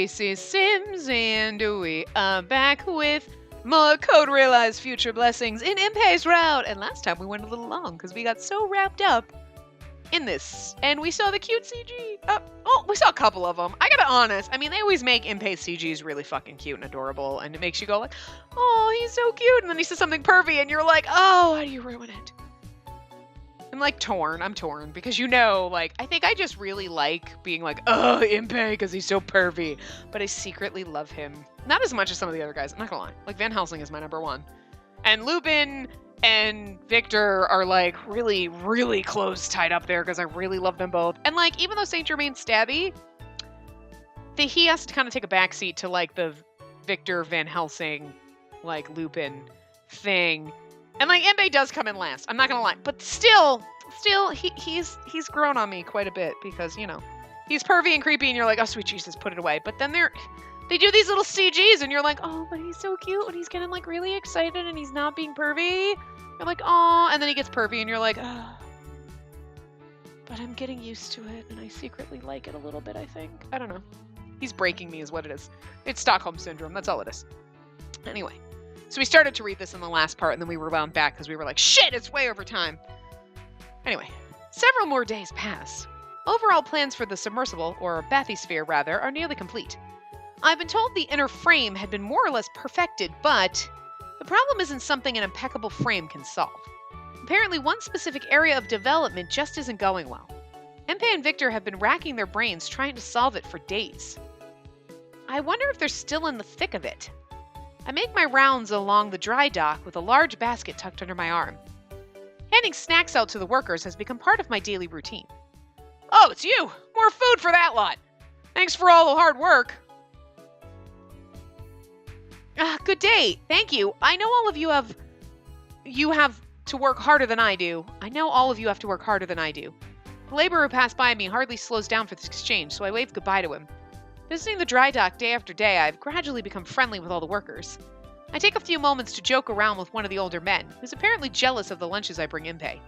Spacey Sims, and we are back with more Code Realize Future Blessings in Impei's route. And last time we went a little long because we got so wrapped up in this. And we saw the cute CG. We saw a couple of them. I gotta be honest. I mean, they always make Impei's CGs really fucking cute and adorable. And it makes you go like, oh, he's so cute. And then he says something pervy and you're like, oh, how do you ruin it? I'm torn because I think I just really like being like, oh, Impei, because he's so pervy. But I secretly love him. Not as much as some of the other guys, I'm not gonna lie. Like, Van Helsing is my number one. And Lupin and Victor are like really, really close tied up there because I really love them both. And like, even though Saint Germain's stabby, he has to kind of take a backseat to like the Victor Van Helsing, like Lupin thing. And like Impei does come in last. I'm not gonna lie, but still, he's grown on me quite a bit because he's pervy and creepy, and you're like, oh sweet Jesus, put it away. But then they do these little CGs, and you're like, oh, but he's so cute, and he's getting like really excited, and he's not being pervy. You're like, oh, and then he gets pervy, and you're like, oh. But I'm getting used to it, and I secretly like it a little bit. I think I don't know. He's breaking me, is what it is. It's Stockholm syndrome. That's all it is. Anyway. So we started to read this in the last part, and then we were wound back because we were like, shit, it's way over time. Anyway, several more days pass. Overall plans for the submersible, or bathysphere rather, are nearly complete. I've been told the inner frame had been more or less perfected, but the problem isn't something an impeccable frame can solve. Apparently one specific area of development just isn't going well. Impei and Victor have been racking their brains trying to solve it for days. I wonder if they're still in the thick of it. I make my rounds along the dry dock with a large basket tucked under my arm. Handing snacks out to the workers has become part of my daily routine. Oh, it's you! More food for that lot! Thanks for all the hard work! Good day. Thank you. I know all of you have to work harder than I do. The laborer who passed by me hardly slows down for this exchange, so I wave goodbye to him. Visiting the dry dock day after day, I've gradually become friendly with all the workers. I take a few moments to joke around with one of the older men, who's apparently jealous of the lunches I bring Impei.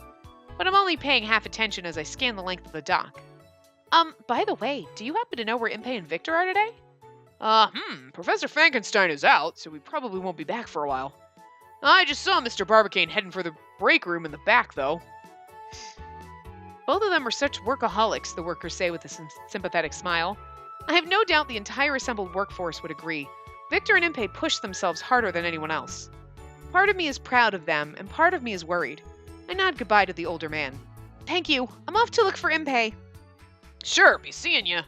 But I'm only paying half attention as I scan the length of the dock. By the way, do you happen to know where Impei and Victor are today? Professor Frankenstein is out, so we probably won't be back for a while. I just saw Mr. Barbicane heading for the break room in the back, though. Both of them are such workaholics, the workers say with a sympathetic smile. I have no doubt the entire assembled workforce would agree. Victor and Impei push themselves harder than anyone else. Part of me is proud of them, and part of me is worried. I nod goodbye to the older man. Thank you. I'm off to look for Impei. Sure, be seeing ya.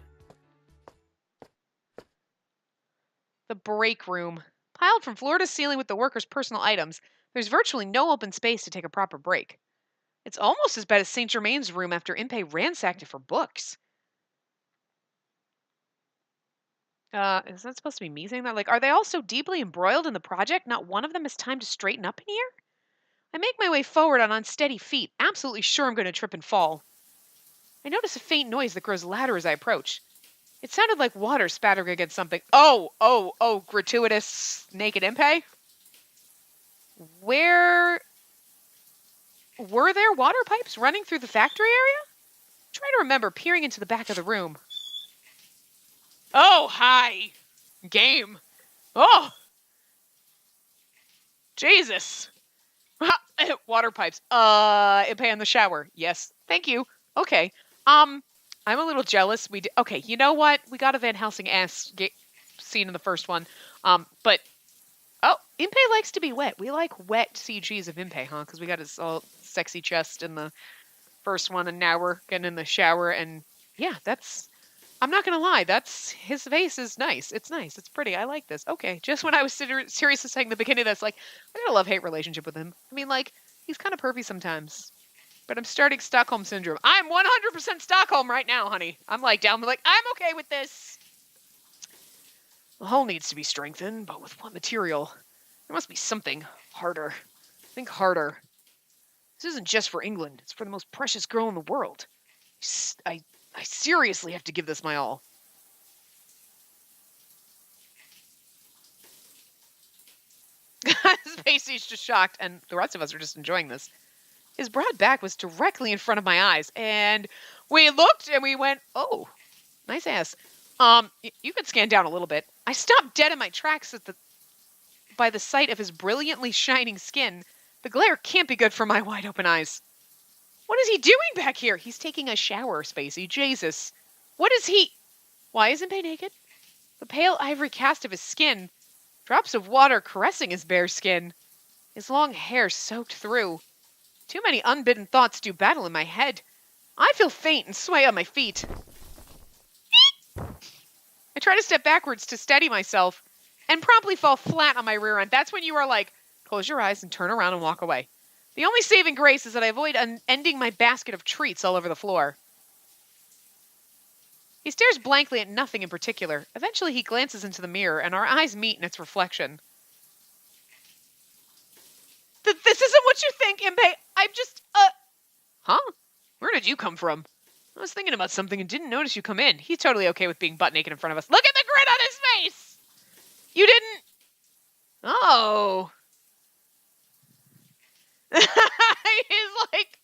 The break room. Piled from floor to ceiling with the workers' personal items, there's virtually no open space to take a proper break. It's almost as bad as Saint Germain's room after Impei ransacked it for books. Is that supposed to be me saying that? Like, are they all so deeply embroiled in the project, not one of them has time to straighten up in here? I make my way forward on unsteady feet, absolutely sure I'm going to trip and fall. I notice a faint noise that grows louder as I approach. It sounded like water spattering against something. Oh, gratuitous naked Impei? Were there water pipes running through the factory area? Try to remember peering into the back of the room. Oh, hi. Game. Oh. Jesus. Water pipes. Impei in the shower. Yes. Thank you. Okay. I'm a little jealous. Okay, you know what? We got a Van Helsing ass scene in the first one. But Impei likes to be wet. We like wet CGs of Impei, huh? Because we got his all sexy chest in the first one, and now we're getting in the shower, and yeah, I'm not gonna lie, his face is nice. It's nice. It's pretty. I like this. Okay, just when I was seriously saying in the beginning, that's like, I got a love-hate relationship with him. I mean, like, he's kind of pervy sometimes. But I'm starting Stockholm syndrome. I'm 100% Stockholm right now, honey. I'm like down, I'm okay with this. The hull needs to be strengthened, but with what material? There must be something harder. Think harder. This isn't just for England. It's for the most precious girl in the world. I seriously have to give this my all. Spacey's just shocked, and the rest of us are just enjoying this. His broad back was directly in front of my eyes, and we looked and we went, oh, nice ass. You could scan down a little bit. I stopped dead in my tracks by the sight of his brilliantly shining skin. The glare can't be good for my wide open eyes. What is he doing back here? He's taking a shower, Spacey. Jesus. What is he? Why isn't Bay naked? The pale ivory cast of his skin, drops of water caressing his bare skin, his long hair soaked through. Too many unbidden thoughts do battle in my head. I feel faint and sway on my feet. I try to step backwards to steady myself and promptly fall flat on my rear end. That's when you are like, close your eyes and turn around and walk away. The only saving grace is that I avoid ending my basket of treats all over the floor. He stares blankly at nothing in particular. Eventually he glances into the mirror and our eyes meet in its reflection. This isn't what you think, Impey. I'm just, Huh? Where did you come from? I was thinking about something and didn't notice you come in. He's totally okay with being butt naked in front of us. Look at the grin on his face! You didn't... Oh. he's like,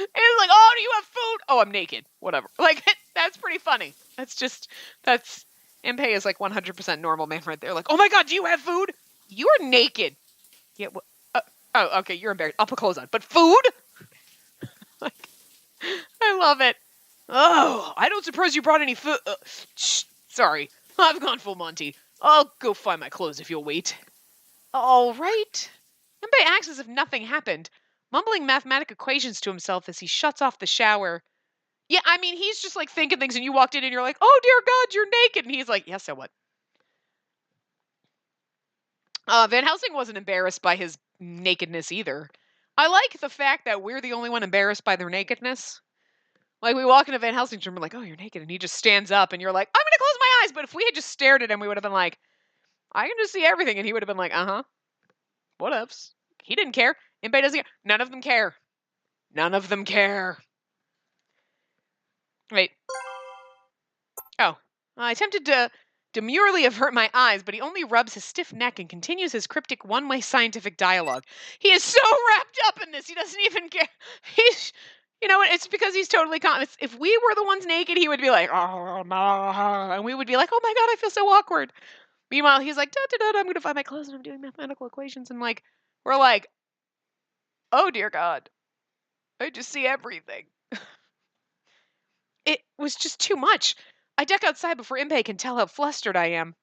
oh, do you have food? Oh, I'm naked. Whatever. Like, that's pretty funny. Impey is like 100% normal man right there. Like, oh my god, do you have food? You're naked. Yeah, oh, okay, you're embarrassed. I'll put clothes on. But food? Like, I love it. Oh, I don't suppose you brought any food. Sorry, I've gone full Monty. I'll go find my clothes if you'll wait. All right. Impey acts as if nothing happened, mumbling mathematic equations to himself as he shuts off the shower. Yeah, I mean, he's just like thinking things, and you walked in and you're like, oh dear God, you're naked. And he's like, yeah, so what? Van Helsing wasn't embarrassed by his nakedness either. I like the fact that we're the only one embarrassed by their nakedness. Like, we walk into Van Helsing's room, we're like, oh, you're naked. And he just stands up, and you're like, I'm going to close my eyes. But if we had just stared at him, we would have been like, I can just see everything. And he would have been like, uh-huh. What ups? He didn't care. Impey doesn't care. None of them care. None of them care. Wait. Oh. I attempted to demurely avert my eyes, but he only rubs his stiff neck and continues his cryptic one-way scientific dialogue. He is so wrapped up in this, he doesn't even care. He's, you know what, it's because he's totally confident. If we were the ones naked, he would be like, oh, no. And we would be like, oh my god, I feel so awkward. Meanwhile, he's like, I'm going to find my clothes and I'm doing mathematical equations. And like, we're like, oh dear God, I just see everything. It was just too much. I duck outside before Impey can tell how flustered I am.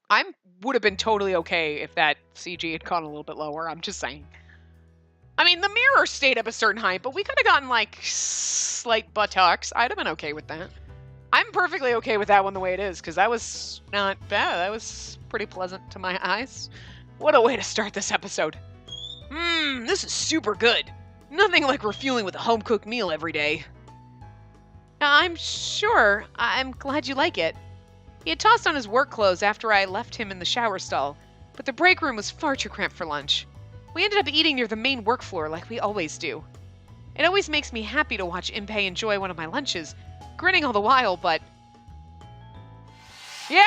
I would have been totally okay if that CG had gone a little bit lower. I'm just saying. I mean, the mirror stayed up a certain height, but we could have gotten like slight buttocks. I'd have been okay with that. I'm perfectly okay with that one the way it is, because that was not bad. That was pretty pleasant to my eyes. What a way to start this episode. This is super good. Nothing like refueling with a home-cooked meal every day. I'm sure. I'm glad you like it. He had tossed on his work clothes after I left him in the shower stall, but the break room was far too cramped for lunch. We ended up eating near the main work floor like we always do. It always makes me happy to watch Impey enjoy one of my lunches, grinning all the while, but... Yeah!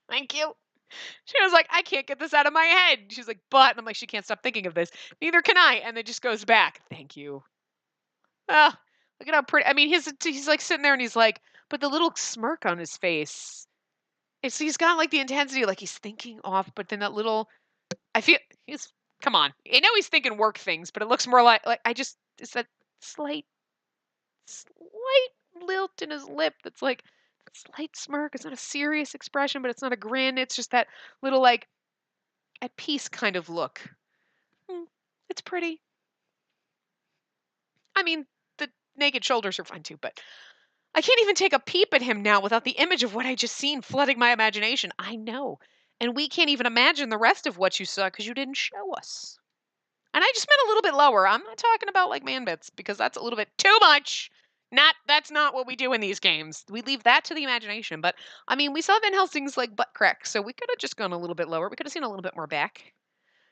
Thank you. She was like, I can't get this out of my head. She's like, but... And I'm like, she can't stop thinking of this. Neither can I. And it just goes back. Thank you. Ah, look at how pretty... I mean, he's like sitting there and he's like... But the little smirk on his face... he's got like the intensity, like he's thinking off, but then that little... I feel... Come on. I know he's thinking work things, but it looks more like... It's that slight lilt in his lip that's like slight smirk. It's not a serious expression, but it's not a grin. It's just that little like at peace kind of look. It's pretty. I mean, the naked shoulders are fine too, but I can't even take a peep at him now without the image of what I just seen flooding my imagination. I know. And we can't even imagine the rest of what you saw because you didn't show us. And I just meant a little bit lower. I'm not talking about like man bits because that's a little bit too much. That's not what we do in these games. We leave that to the imagination. But I mean, we saw Van Helsing's like butt crack, so we could have just gone a little bit lower. We could have seen a little bit more back.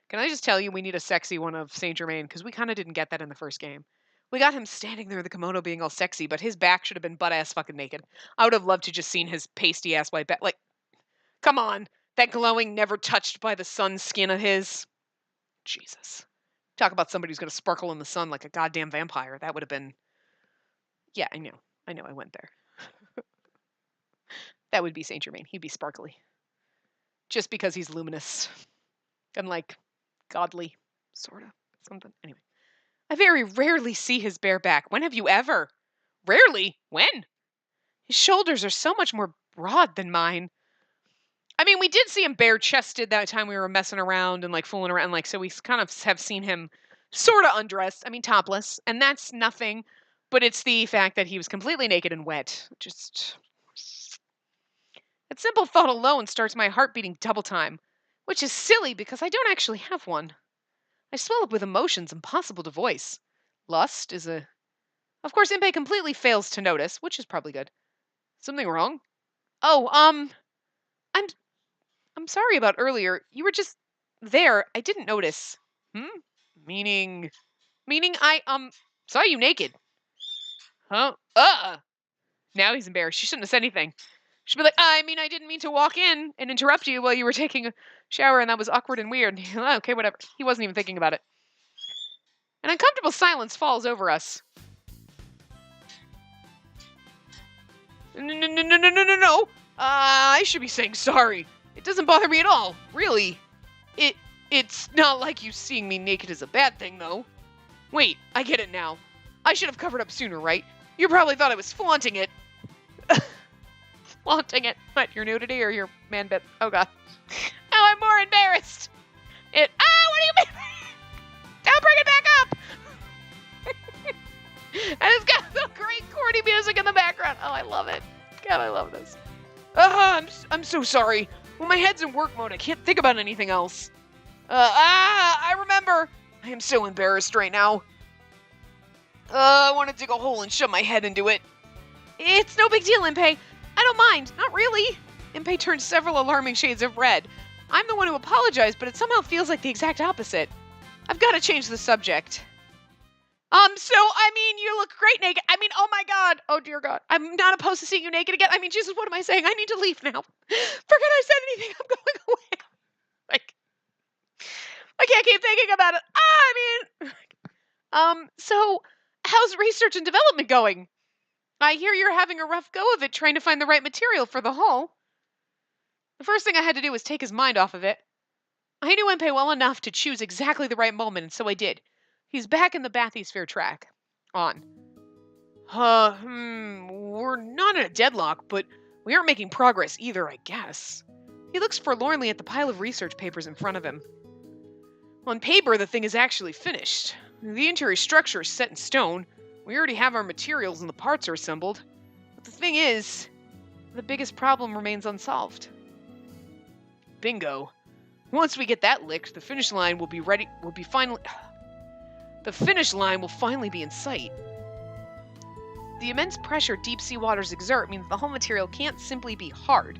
Can I just tell you, we need a sexy one of Saint Germain because we kind of didn't get that in the first game. We got him standing there in the kimono being all sexy, but his back should have been butt ass fucking naked. I would have loved to just seen his pasty ass white back. Like, come on, that glowing, never touched by the sun skin of his. Jesus. Talk about somebody who's going to sparkle in the sun like a goddamn vampire. That would have been... Yeah, I know. I went there. That would be Saint Germain. He'd be sparkly. Just because he's luminous. And like godly, sort of. Something. Anyway. I very rarely see his bare back. When have you ever? Rarely? When? His shoulders are so much more broad than mine. I mean, we did see him bare-chested that time we were messing around and like fooling around. Like, so we kind of have seen him sort of undressed. I mean, topless. And that's nothing. But it's the fact that he was completely naked and wet. Just... That simple thought alone starts my heart beating double time. Which is silly because I don't actually have one. I swell up with emotions impossible to voice. Lust is a... Of course, Impey completely fails to notice, which is probably good. Something wrong? Oh, I'm sorry about earlier. You were just there. I didn't notice. Meaning I, saw you naked. Huh? Now he's embarrassed. She shouldn't have said anything. She'd be like, I mean, I didn't mean to walk in and interrupt you while you were taking a shower, and that was awkward and weird. Okay, whatever. He wasn't even thinking about it. An uncomfortable silence falls over us. No. I should be saying sorry. It doesn't bother me at all. Really. It's not like you seeing me naked is a bad thing, though. Wait, I get it now. I should have covered up sooner, right? You probably thought I was flaunting it. Flaunting it. What, your nudity or your man bit? Oh, God. Now I'm more embarrassed. What do you mean? Don't bring it back up! And it's got the great corny music in the background. Oh, I love it. God, I love this. I'm so sorry. When my head's in work mode, I can't think about anything else. I remember. I am so embarrassed right now. I want to dig a hole and shove my head into it. It's no big deal, Impey. I don't mind. Not really. Impey turned several alarming shades of red. I'm the one who apologized, but it somehow feels like the exact opposite. I've got to change the subject. So, I mean, you look great naked. I mean, oh my God. Oh, dear God. I'm not opposed to seeing you naked again. I mean, Jesus, what am I saying? I need to leave now. Forget I said anything. I'm going away. Like, I can't keep thinking about it. So, how's research and development going? I hear you're having a rough go of it trying to find the right material for the hull. The first thing I had to do was take his mind off of it. I knew Impey well enough to choose exactly the right moment, and so I did. He's back in the bathysphere track. On. We're not in a deadlock, but we aren't making progress either, I guess. He looks forlornly at the pile of research papers in front of him. On paper, the thing is actually finished. The interior structure is set in stone. We already have our materials and the parts are assembled. But the thing is, the biggest problem remains unsolved. Bingo. Once we get that licked, the finish line will be ready. The finish line will finally be in sight. The immense pressure deep sea waters exert means the hull material can't simply be hard.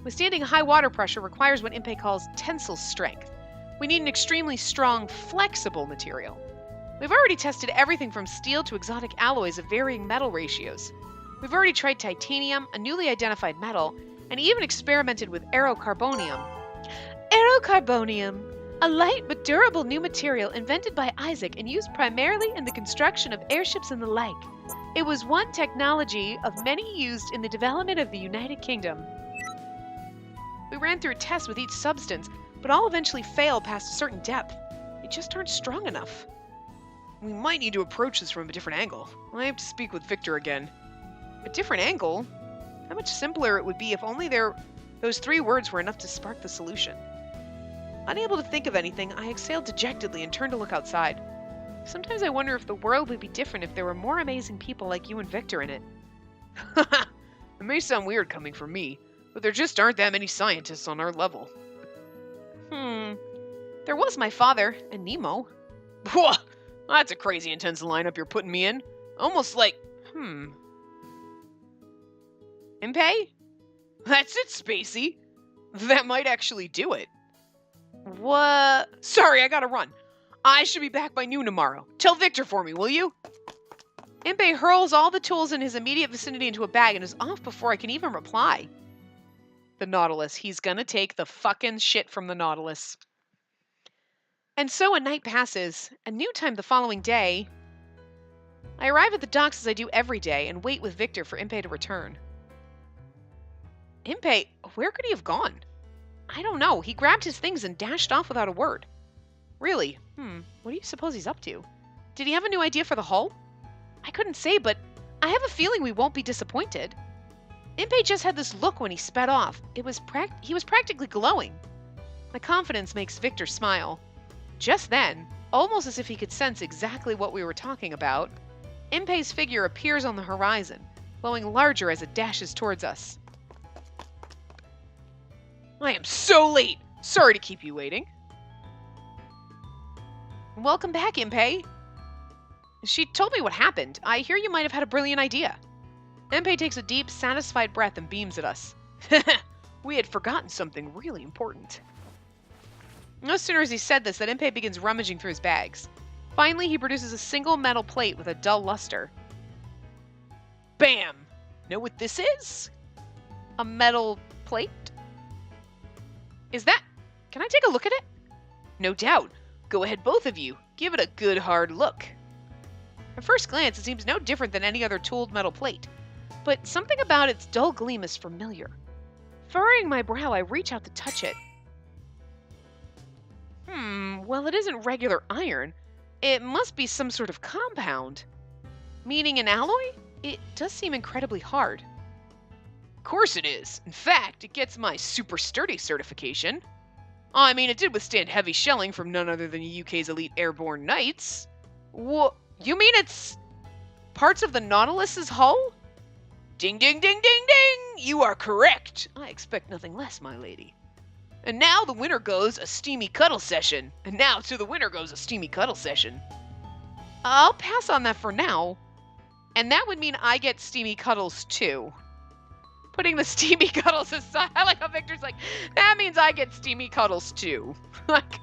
Withstanding high water pressure requires what Impey calls tensile strength. We need an extremely strong, flexible material. We've already tested everything from steel to exotic alloys of varying metal ratios. We've already tried titanium, a newly identified metal, and even experimented with aerocarbonium. Aerocarbonium! A light but durable new material invented by Isaac and used primarily in the construction of airships and the like. It was one technology of many used in the development of the United Kingdom. We ran through tests with each substance, but all eventually failed past a certain depth. They just aren't strong enough. We might need to approach this from a different angle. I have to speak with Victor again. A different angle? How much simpler it would be if only those 3 words were enough to spark the solution. Unable to think of anything, I exhaled dejectedly and turned to look outside. Sometimes I wonder if the world would be different if there were more amazing people like you and Victor in it. It may sound weird coming from me, but there just aren't that many scientists on our level. There was my father, and Nemo. Whoa! That's a crazy intense lineup you're putting me in. Almost like, Impey? That's it, Spacey. That might actually do it. What? Sorry, I gotta run. I should be back by noon tomorrow. Tell Victor for me, will you? Impey hurls all the tools in his immediate vicinity into a bag and is off before I can even reply. The Nautilus. He's gonna take the fucking shit from the Nautilus. And so a night passes, and noon time the following day. I arrive at the docks as I do every day and wait with Victor for Impey to return. Impei, where could he have gone? I don't know. He grabbed his things and dashed off without a word. Really? What do you suppose he's up to? Did he have a new idea for the hull? I couldn't say, but I have a feeling we won't be disappointed. Impei just had this look when he sped off. He was practically glowing. My confidence makes Victor smile. Just then, almost as if he could sense exactly what we were talking about, Impei's figure appears on the horizon, glowing larger as it dashes towards us. I am so late! Sorry to keep you waiting. Welcome back, Impei. She told me what happened. I hear you might have had a brilliant idea. Impei takes a deep, satisfied breath and beams at us. We had forgotten something really important. No sooner has he said this than Impei begins rummaging through his bags. Finally, he produces a single metal plate with a dull luster. Bam! Know what this is? A metal plate? Is that... Can I take a look at it? No doubt. Go ahead, both of you. Give it a good hard look. At first glance, it seems no different than any other tooled metal plate, but something about its dull gleam is familiar. Furrowing my brow, I reach out to touch it. Well, it isn't regular iron. It must be some sort of compound. Meaning an alloy? It does seem incredibly hard. Of course it is. In fact, it gets my super sturdy certification. I mean, it did withstand heavy shelling from none other than the UK's elite airborne knights. What? You mean it's parts of the Nautilus's hull? Ding, ding, ding, ding, ding! You are correct. I expect nothing less, my lady. And now the winner goes a steamy cuddle session. And now to the winner goes a steamy cuddle session. I'll pass on that for now. And that would mean I get steamy cuddles too. Putting the steamy cuddles aside, I like how Victor's like, that means I get steamy cuddles too. Like,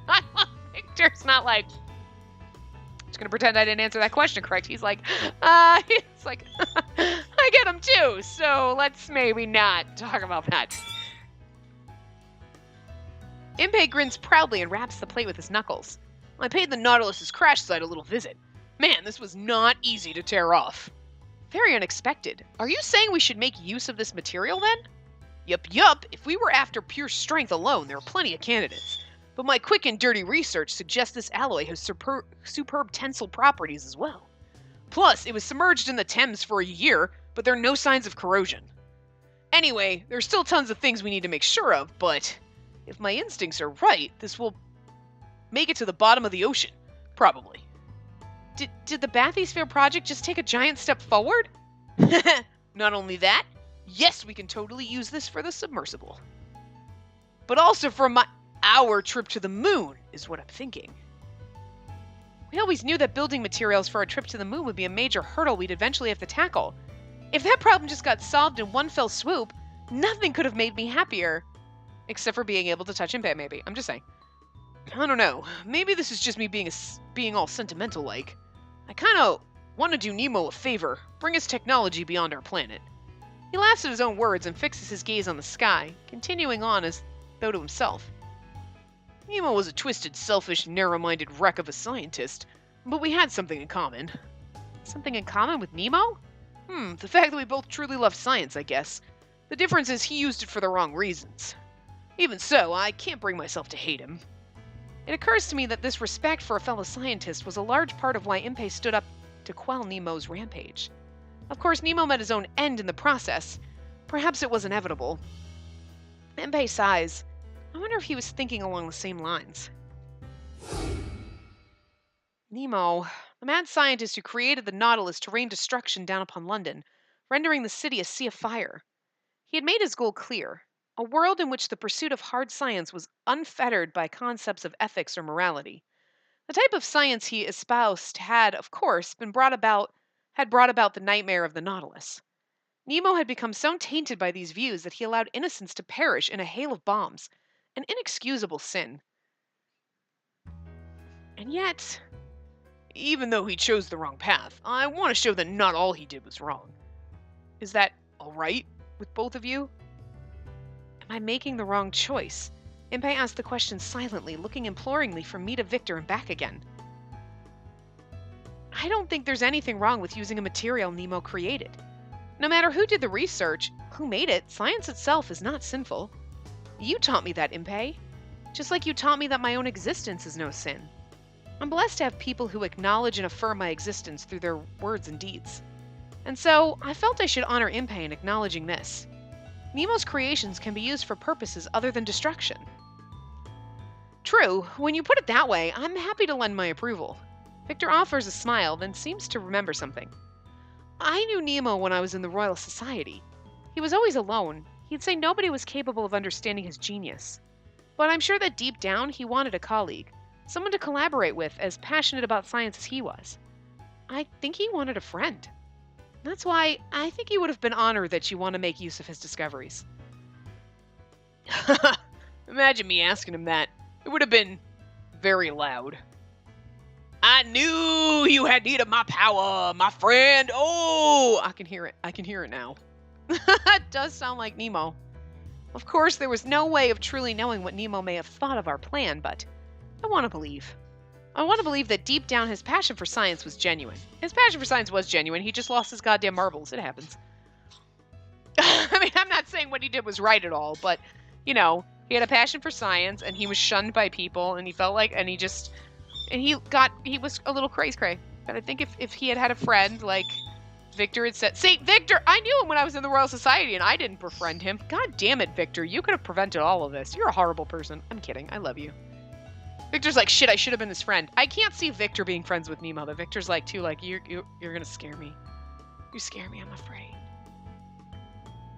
Victor's not like, just gonna pretend I didn't answer that question correct. He's like, it's like, I get them too, so let's maybe not talk about that. Impei grins proudly and wraps the plate with his knuckles. I paid the Nautilus's crash site a little visit. Man, this was not easy to tear off. Very unexpected. Are you saying we should make use of this material then? Yup. If we were after pure strength alone, there are plenty of candidates. But my quick and dirty research suggests this alloy has superb tensile properties as well. Plus, it was submerged in the Thames for a year, but there are no signs of corrosion. Anyway, there's still tons of things we need to make sure of, but if my instincts are right, this will make it to the bottom of the ocean. Probably. Did the Bathysphere project just take a giant step forward? Not only that, yes, we can totally use this for the submersible. But also for our trip to the moon, is what I'm thinking. We always knew that building materials for a trip to the moon would be a major hurdle we'd eventually have to tackle. If that problem just got solved in one fell swoop, nothing could have made me happier. Except for being able to touch Impei, maybe. I'm just saying. I don't know. Maybe this is just me being all sentimental-like. I kind of want to do Nemo a favor, bring his technology beyond our planet. He laughs at his own words and fixes his gaze on the sky, continuing on as though to himself. Nemo was a twisted, selfish, narrow-minded wreck of a scientist, but we had something in common. Something in common with Nemo? The fact that we both truly love science, I guess. The difference is he used it for the wrong reasons. Even so, I can't bring myself to hate him. It occurs to me that this respect for a fellow scientist was a large part of why Impei stood up to quell Nemo's rampage. Of course, Nemo met his own end in the process. Perhaps it was inevitable. Impei sighs. I wonder if he was thinking along the same lines. Nemo, the mad scientist who created the Nautilus to rain destruction down upon London, rendering the city a sea of fire. He had made his goal clear. A world in which the pursuit of hard science was unfettered by concepts of ethics or morality. The type of science he espoused had, of course, brought about the nightmare of the Nautilus. Nemo had become so tainted by these views that he allowed innocents to perish in a hail of bombs, an inexcusable sin. And yet, even though he chose the wrong path, I want to show that not all he did was wrong. Is that all right with both of you? Am I making the wrong choice? Impei asked the question silently, looking imploringly from me to Victor and back again. I don't think there's anything wrong with using a material Nemo created. No matter who did the research, who made it, science itself is not sinful. You taught me that, Impey. Just like you taught me that my own existence is no sin. I'm blessed to have people who acknowledge and affirm my existence through their words and deeds. And so, I felt I should honor Impey in acknowledging this. Nemo's creations can be used for purposes other than destruction. True, when you put it that way, I'm happy to lend my approval. Victor offers a smile, then seems to remember something. I knew Nemo when I was in the Royal Society. He was always alone. He'd say nobody was capable of understanding his genius. But I'm sure that deep down, he wanted a colleague. Someone to collaborate with, as passionate about science as he was. I think he wanted a friend. That's why I think he would have been honored that you want to make use of his discoveries. Imagine me asking him that. It would have been very loud. I knew you had need of my power, my friend. Oh, I can hear it. I can hear it now. It does sound like Nemo. Of course, there was no way of truly knowing what Nemo may have thought of our plan, but I want to believe. I want to believe that deep down his passion for science was genuine. His passion for science was genuine. He just lost his goddamn marbles. It happens. I mean, I'm not saying what he did was right at all, but, you know, he had a passion for science, and he was shunned by people, and he felt like, and he was a little cray-cray. But I think if he had had a friend, like Victor had said, see, Victor, I knew him when I was in the Royal Society, and I didn't befriend him. God damn it, Victor, you could have prevented all of this. You're a horrible person. I'm kidding. I love you. Victor's like, shit, I should have been his friend. I can't see Victor being friends with Nemo, though. Victor's like, too, like, you're gonna scare me. You scare me, I'm afraid.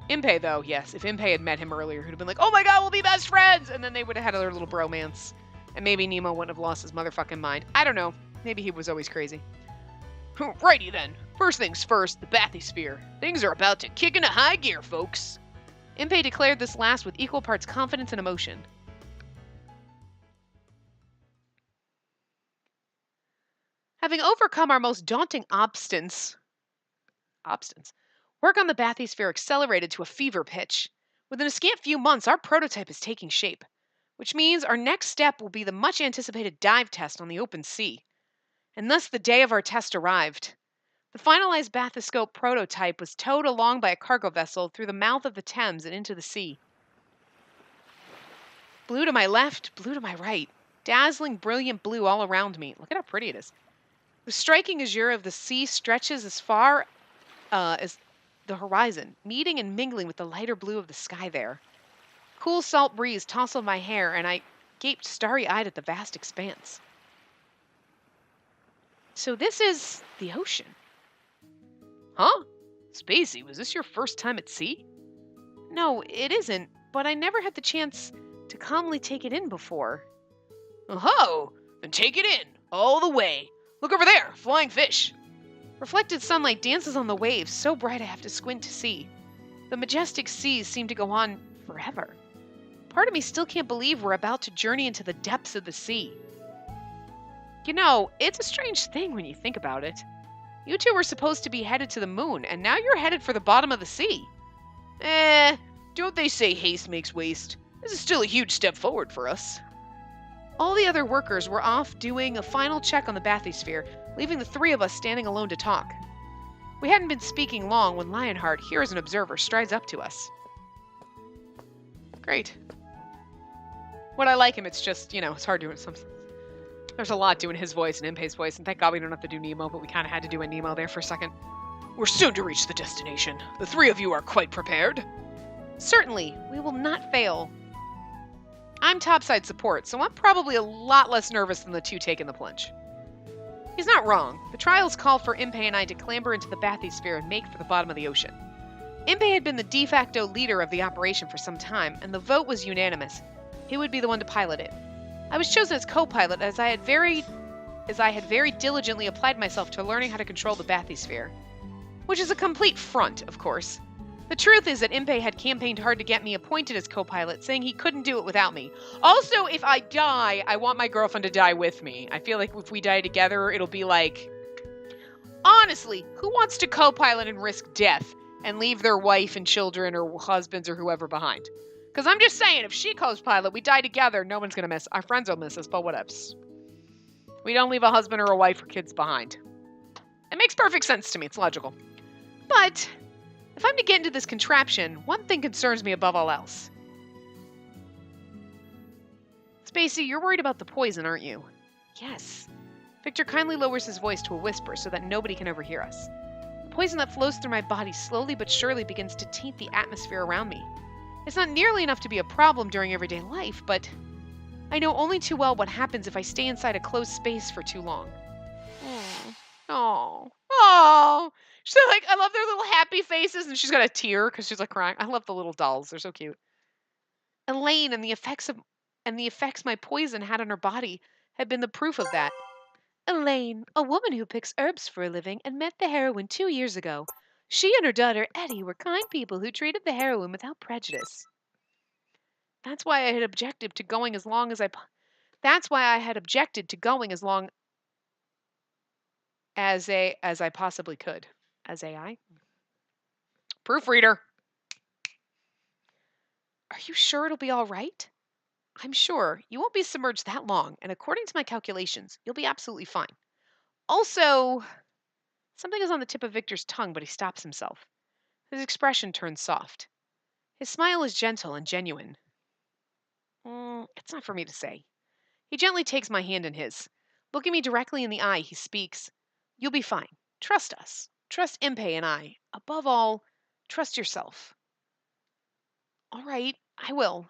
Impey, though, yes. If Impey had met him earlier, he'd have been like, oh my god, we'll be best friends! And then they would have had their little bromance. And maybe Nemo wouldn't have lost his motherfucking mind. I don't know. Maybe he was always crazy. Righty then. First things first, the bathysphere. Things are about to kick into high gear, folks. Impey declared this last with equal parts confidence and emotion. Having overcome our most daunting obstacles, work on the bathysphere accelerated to a fever pitch. Within a scant few months, our prototype is taking shape, which means our next step will be the much-anticipated dive test on the open sea. And thus the day of our test arrived. The finalized bathyscope prototype was towed along by a cargo vessel through the mouth of the Thames and into the sea. Blue to my left, blue to my right. Dazzling, brilliant blue all around me. Look at how pretty it is. The striking azure of the sea stretches as far as the horizon, meeting and mingling with the lighter blue of the sky there. Cool salt breeze tousled my hair, and I gaped starry-eyed at the vast expanse. So this is the ocean. Huh? Spacey, was this your first time at sea? No, it isn't, but I never had the chance to calmly take it in before. Oh, then take it in, all the way. Look over there, flying fish. Reflected sunlight dances on the waves, so bright I have to squint to see. The majestic seas seem to go on forever. Part of me still can't believe we're about to journey into the depths of the sea. You know, it's a strange thing when you think about it. You two were supposed to be headed to the moon, and now you're headed for the bottom of the sea. Don't they say haste makes waste? This is still a huge step forward for us. All the other workers were off doing a final check on the bathysphere, leaving the three of us standing alone to talk. We hadn't been speaking long when Lionheart, here as an observer, strides up to us. Great. When I like him, it's just, you know, it's hard doing something. There's a lot doing his voice and Impey's voice, and thank God we don't have to do Nemo, but we kind of had to do a Nemo there for a second. We're soon to reach the destination. The three of you are quite prepared. Certainly, we will not fail. I'm topside support, so I'm probably a lot less nervous than the two taking the plunge. He's not wrong. The trials called for Impey and I to clamber into the bathysphere and make for the bottom of the ocean. Impey had been the de facto leader of the operation for some time, and the vote was unanimous. He would be the one to pilot it. I was chosen as co-pilot as I had very diligently applied myself to learning how to control the bathysphere. Which is a complete front, of course. The truth is that Impey had campaigned hard to get me appointed as co-pilot, saying he couldn't do it without me. Also, if I die, I want my girlfriend to die with me. I feel like if we die together, it'll be like... Honestly, who wants to co-pilot and risk death and leave their wife and children or husbands or whoever behind? Because I'm just saying, if she co-pilot, we die together, no one's going to miss. Our friends will miss us, but whatevs. We don't leave a husband or a wife or kids behind. It makes perfect sense to me. It's logical. But... If I'm to get into this contraption, one thing concerns me above all else. Spacey, you're worried about the poison, aren't you? Yes. Victor kindly lowers his voice to a whisper so that nobody can overhear us. The poison that flows through my body slowly but surely begins to taint the atmosphere around me. It's not nearly enough to be a problem during everyday life, but I know only too well what happens if I stay inside a closed space for too long. Oh. She's like, I love their little happy faces, and she's got a tear because she's like crying. I love the little dolls. They're so cute. Elaine and the effects my poison had on her body had been the proof of that. Elaine, a woman who picks herbs for a living and met the heroine 2 years ago. She and her daughter, Eddie, were kind people who treated the heroine without prejudice. That's why I had objected to going as long as I possibly could. As AI? Proofreader. Are you sure it'll be all right? I'm sure. You won't be submerged that long, and according to my calculations, you'll be absolutely fine. Also, something is on the tip of Victor's tongue, but he stops himself. His expression turns soft. His smile is gentle and genuine. It's not for me to say. He gently takes my hand in his. Looking me directly in the eye, he speaks. You'll be fine. Trust us. Trust Impey and I. Above all, trust yourself. All right, I will.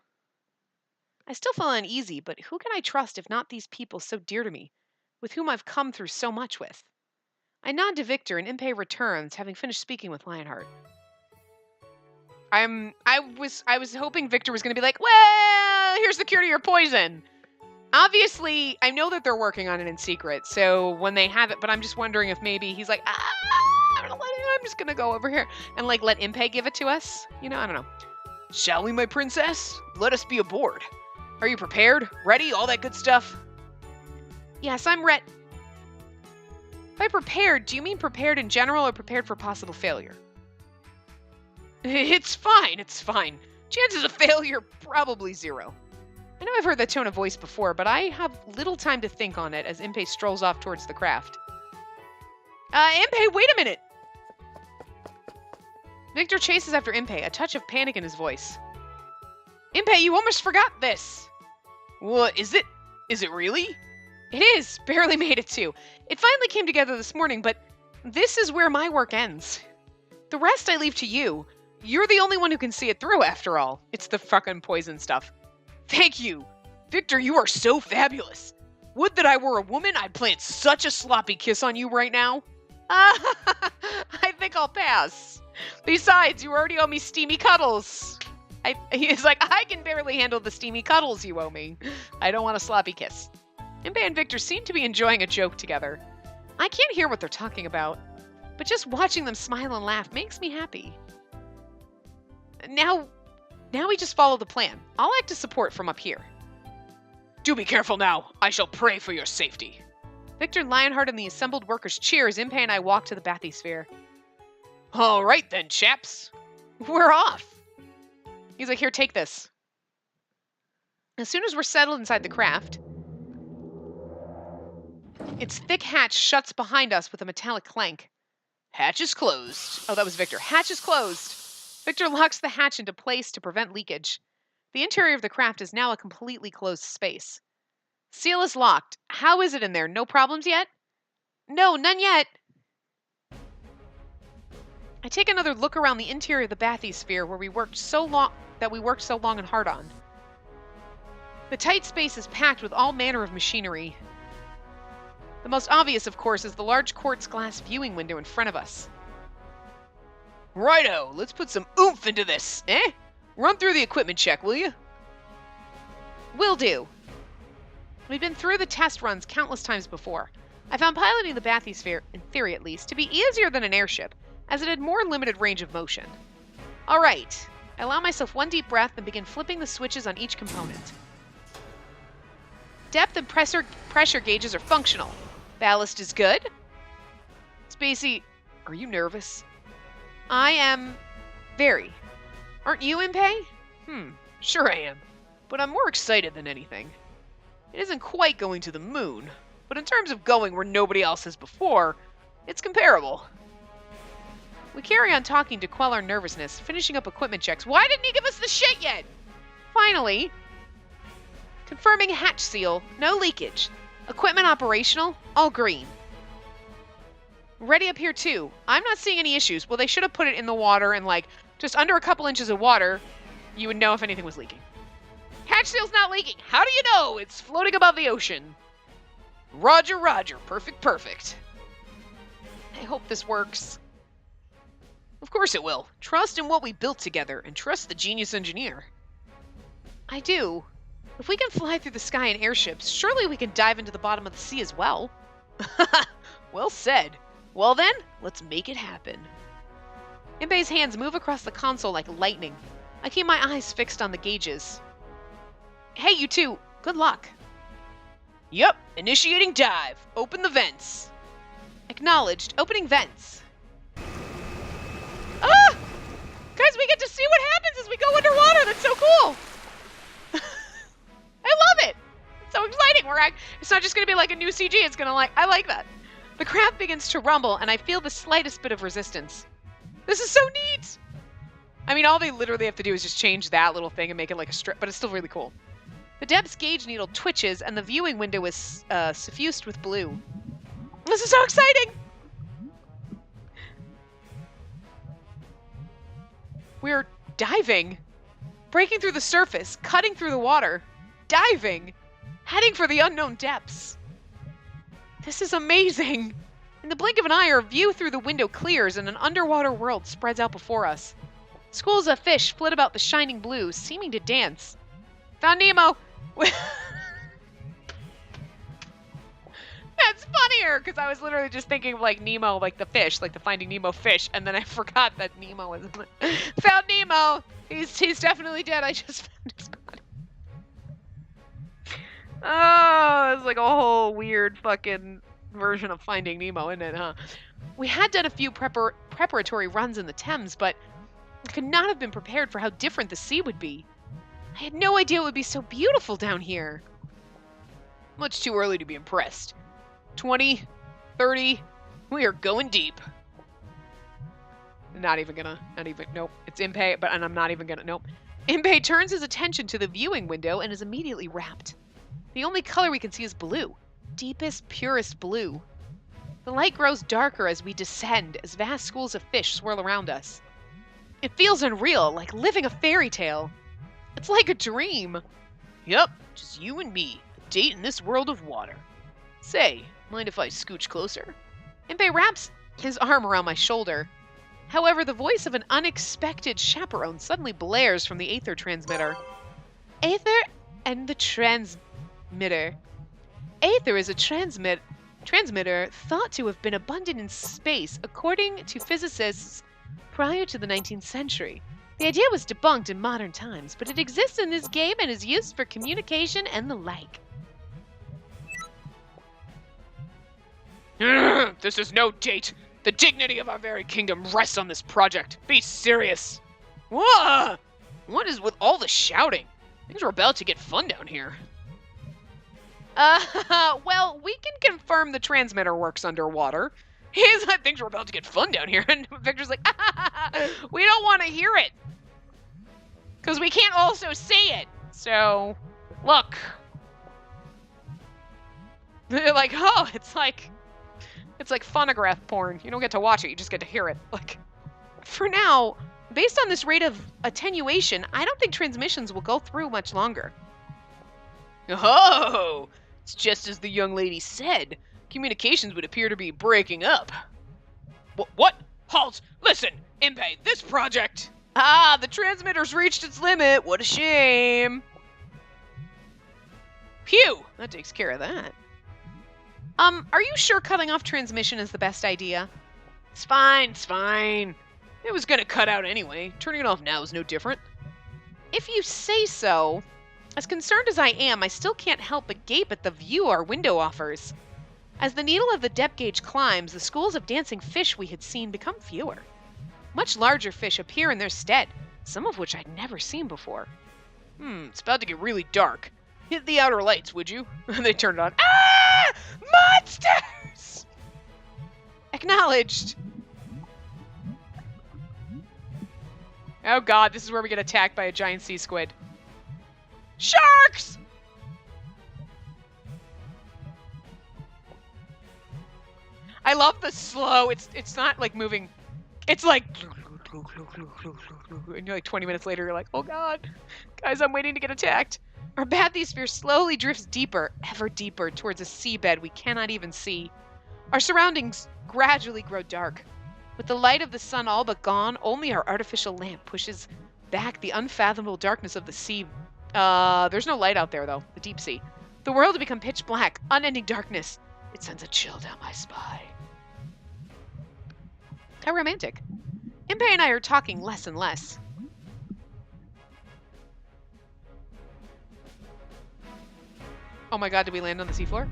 I still feel uneasy, but who can I trust if not these people so dear to me, with whom I've come through so much with? I nod to Victor, and Impey returns, having finished speaking with Lionheart. I was hoping Victor was going to be like, well, here's the cure to your poison. Obviously, I know that they're working on it in secret, so when they have it, but I'm just wondering if maybe he's like, I'm just going to go over here and like let Impey give it to us. You know, I don't know. Shall we, my princess? Let us be aboard. Are you prepared? Ready? All that good stuff? Yes, I'm ready. By prepared, do you mean prepared in general or prepared for possible failure? It's fine, it's fine. Chances of failure, probably 0. I know I've heard that tone of voice before, but I have little time to think on it as Impey strolls off towards the craft. Impey, wait a minute! Victor chases after Impey, a touch of panic in his voice. Impey, you almost forgot this! What, is it? Is it really? It is! Barely made it too. It finally came together this morning, but this is where my work ends. The rest I leave to you. You're the only one who can see it through, after all. It's the fucking poison stuff. Thank you. Victor, you are so fabulous. Would that I were a woman, I'd plant such a sloppy kiss on you right now. I think I'll pass. Besides, you already owe me steamy cuddles. He's like, I can barely handle the steamy cuddles you owe me. I don't want a sloppy kiss. Impey and Victor seem to be enjoying a joke together. I can't hear what they're talking about, but just watching them smile and laugh makes me happy. Now we just follow the plan. I'll act as support from up here. Do be careful now. I shall pray for your safety. Victor, Lionheart, and the assembled workers cheer as Impey and I walk to the bathysphere. All right then, chaps. We're off. He's like, here, take this. As soon as we're settled inside the craft, its thick hatch shuts behind us with a metallic clank. Hatch is closed. Oh, that was Victor. Hatch is closed. Victor locks the hatch into place to prevent leakage. The interior of the craft is now a completely closed space. Seal is locked. How is it in there? No problems yet? No, none yet. I take another look around the interior of the bathysphere where we worked so long and hard on. The tight space is packed with all manner of machinery. The most obvious, of course, is the large quartz glass viewing window in front of us. Righto, let's put some oomph into this, eh? Run through the equipment check, will you? Will do. We've been through the test runs countless times before. I found piloting the bathysphere, in theory at least, to be easier than an airship, as it had more limited range of motion. All right, I allow myself one deep breath and begin flipping the switches on each component. Depth and pressure gauges are functional. Ballast is good. Spacey, are you nervous? I am very. Aren't you, Impey? Sure I am. But I'm more excited than anything. It isn't quite going to the moon, but in terms of going where nobody else has before, it's comparable. We carry on talking to quell our nervousness, finishing up equipment checks. Why didn't he give us the shit yet? Finally, confirming hatch seal, no leakage. Equipment operational, all green. Ready up here too. I'm not seeing any issues. Well, they should have put it in the water and like just under a couple inches of water, you would know if anything was leaking. Hatch seal's not leaking. How do you know? It's floating above the ocean. Roger, roger. Perfect, perfect. I hope this works. Of course it will. Trust in what we built together and trust the genius engineer. I do. If we can fly through the sky in airships, surely we can dive into the bottom of the sea as well. Well said. Well then, let's make it happen. Inbei's hands move across the console like lightning. I keep my eyes fixed on the gauges. Hey, you two. Good luck. Yup. Initiating dive. Open the vents. Acknowledged. Opening vents. Ah! Guys, we get to see what happens as we go underwater. That's so cool. I love it. It's so exciting. It's not just going to be like a new CG. It's going to I like that. The craft begins to rumble, and I feel the slightest bit of resistance. This is so neat. I mean, all they literally have to do is just change that little thing and make it like a strip, but it's still really cool. The depth's gauge needle twitches, and the viewing window is suffused with blue. This is so exciting! We're diving, breaking through the surface, cutting through the water, diving, heading for the unknown depths. This is amazing! In the blink of an eye, our view through the window clears, and an underwater world spreads out before us. Schools of fish flit about the shining blue, seeming to dance. Found Nemo! That's funnier, because I was literally just thinking of, like, Nemo, like the fish, like the Finding Nemo fish, and then I forgot that Nemo was... Found Nemo! He's definitely dead, I just found his body. Oh, it's like a whole weird fucking version of Finding Nemo, isn't it, huh? We had done a few preparatory runs in the Thames, but I could not have been prepared for how different the sea would be. I had no idea it would be so beautiful down here. Much too early to be impressed. 20, 30, we are going deep. Nope, it's Impei, and I'm not even gonna, nope. Impei turns his attention to the viewing window and is immediately rapt. The only color we can see is blue. Deepest, purest blue. The light grows darker as we descend, as vast schools of fish swirl around us. It feels unreal, like living a fairy tale. It's like a dream. Yup, just you and me, a date in this world of water. Say, mind if I scooch closer? Impei wraps his arm around my shoulder. However, the voice of an unexpected chaperone suddenly blares from the Aether transmitter. Aether and the transmitter. Aether is a transmitter thought to have been abundant in space, according to physicists prior to the 19th century. The idea was debunked in modern times, but it exists in this game and is used for communication and the like. This is no date. The dignity of our very kingdom rests on this project. Be serious. Whoa! What is with all the shouting? Things are about to get fun down here. Well, we can confirm the transmitter works underwater. He's like, things are about to get fun down here. And Victor's like, we don't want to hear it. Because we can't also see it. So, look. They're like, oh, it's like phonograph porn. You don't get to watch it, you just get to hear it. Like, for now, based on this rate of attenuation, I don't think transmissions will go through much longer. Oh, it's just as the young lady said. Communications would appear to be breaking up. What? Halt! Listen, Impei, this project... Ah, the transmitter's reached its limit. What a shame. Phew, that takes care of that. Are you sure cutting off transmission is the best idea? It's fine, it's fine. It was gonna cut out anyway. Turning it off now is no different. If you say so. As concerned as I am, I still can't help but gape at the view our window offers. As the needle of the depth gauge climbs, the schools of dancing fish we had seen become fewer. Much larger fish appear in their stead, some of which I'd never seen before. It's about to get really dark. Hit the outer lights, would you? They turned it on. Ah! Monsters! Acknowledged. Oh god, this is where we get attacked by a giant sea squid. Sharks! I love the slow. It's not like moving. It's like, and you're like 20 minutes later, you're like, oh god, guys, I'm waiting to get attacked. Our bathysphere slowly drifts deeper, ever deeper, towards a seabed we cannot even see. Our surroundings gradually grow dark. With the light of the sun all but gone, only our artificial lamp pushes back the unfathomable darkness of the sea. There's no light out there, though. The deep sea. The world had become pitch black, unending darkness. It sends a chill down my spine. How romantic. Impei and I are talking less and less. Oh my god, did we land on the seafloor?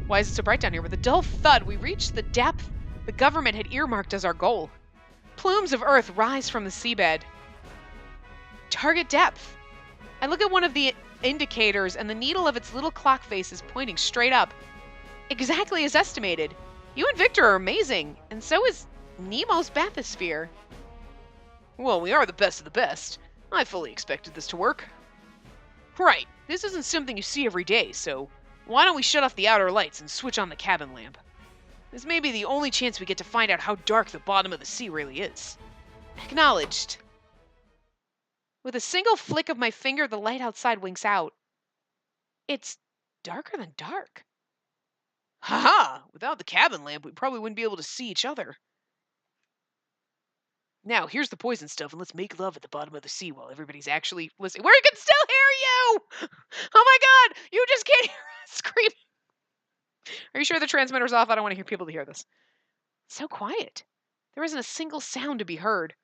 Why is it so bright down here? With a dull thud, we reached the depth the government had earmarked as our goal. Plumes of earth rise from the seabed. Target depth. I look at one of the indicators, and the needle of its little clock face is pointing straight up. Exactly as estimated. You and Victor are amazing, and so is Nemo's bathysphere. Well, we are the best of the best. I fully expected this to work. Right, this isn't something you see every day, so why don't we shut off the outer lights and switch on the cabin lamp? This may be the only chance we get to find out how dark the bottom of the sea really is. Acknowledged. With a single flick of my finger, the light outside winks out. It's darker than dark. Haha! Without the cabin lamp, we probably wouldn't be able to see each other. Now, here's the poison stuff, and let's make love at the bottom of the sea while everybody's actually listening. We can still hear you! Oh my god! You just can't hear us screaming! Are you sure the transmitter's off? I don't want to hear people to hear this. So quiet. There isn't a single sound to be heard.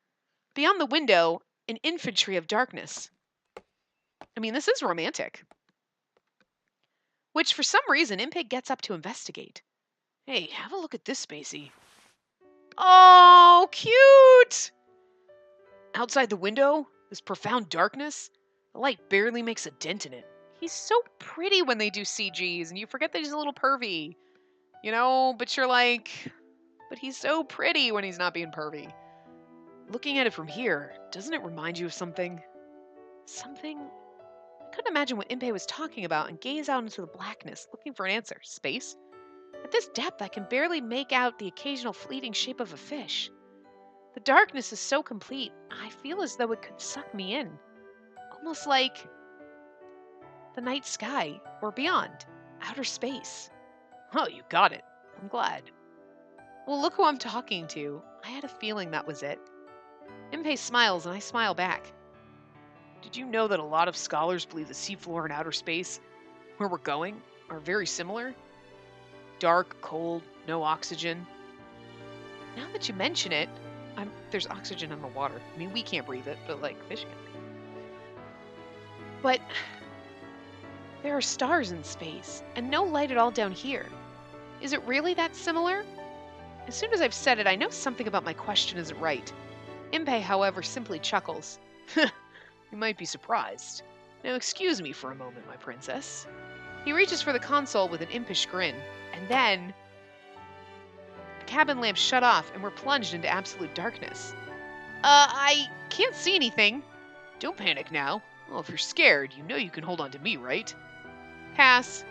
Beyond the window, an infantry of darkness. I mean, this is romantic. Which, for some reason, Impey gets up to investigate. Hey, have a look at this, Spacey. Oh, cute! Outside the window, this profound darkness, the light barely makes a dent in it. He's so pretty when they do CGs, and you forget that he's a little pervy. You know, but you're like, but he's so pretty when he's not being pervy. Looking at it from here, doesn't it remind you of something? Something? I couldn't imagine what Impey was talking about and gaze out into the blackness, looking for an answer. Space? At this depth, I can barely make out the occasional fleeting shape of a fish. The darkness is so complete, I feel as though it could suck me in. Almost like the night sky, or beyond, outer space. Oh, you got it. I'm glad. Well, look who I'm talking to. I had a feeling that was it. Impey smiles, and I smile back. Did you know that a lot of scholars believe the seafloor and outer space, where we're going, are very similar? Dark, cold, no oxygen. Now that you mention it, there's oxygen in the water. I mean, we can't breathe it, but like fish can. But there are stars in space, and no light at all down here. Is it really that similar? As soon as I've said it, I know something about my question isn't right. Impey, however, simply chuckles. You might be surprised. Now excuse me for a moment, my princess. He reaches for the console with an impish grin, and then the cabin lamp shut off and we're plunged into absolute darkness. I can't see anything. Don't panic now. Well, if you're scared, you know you can hold on to me, right? Pass.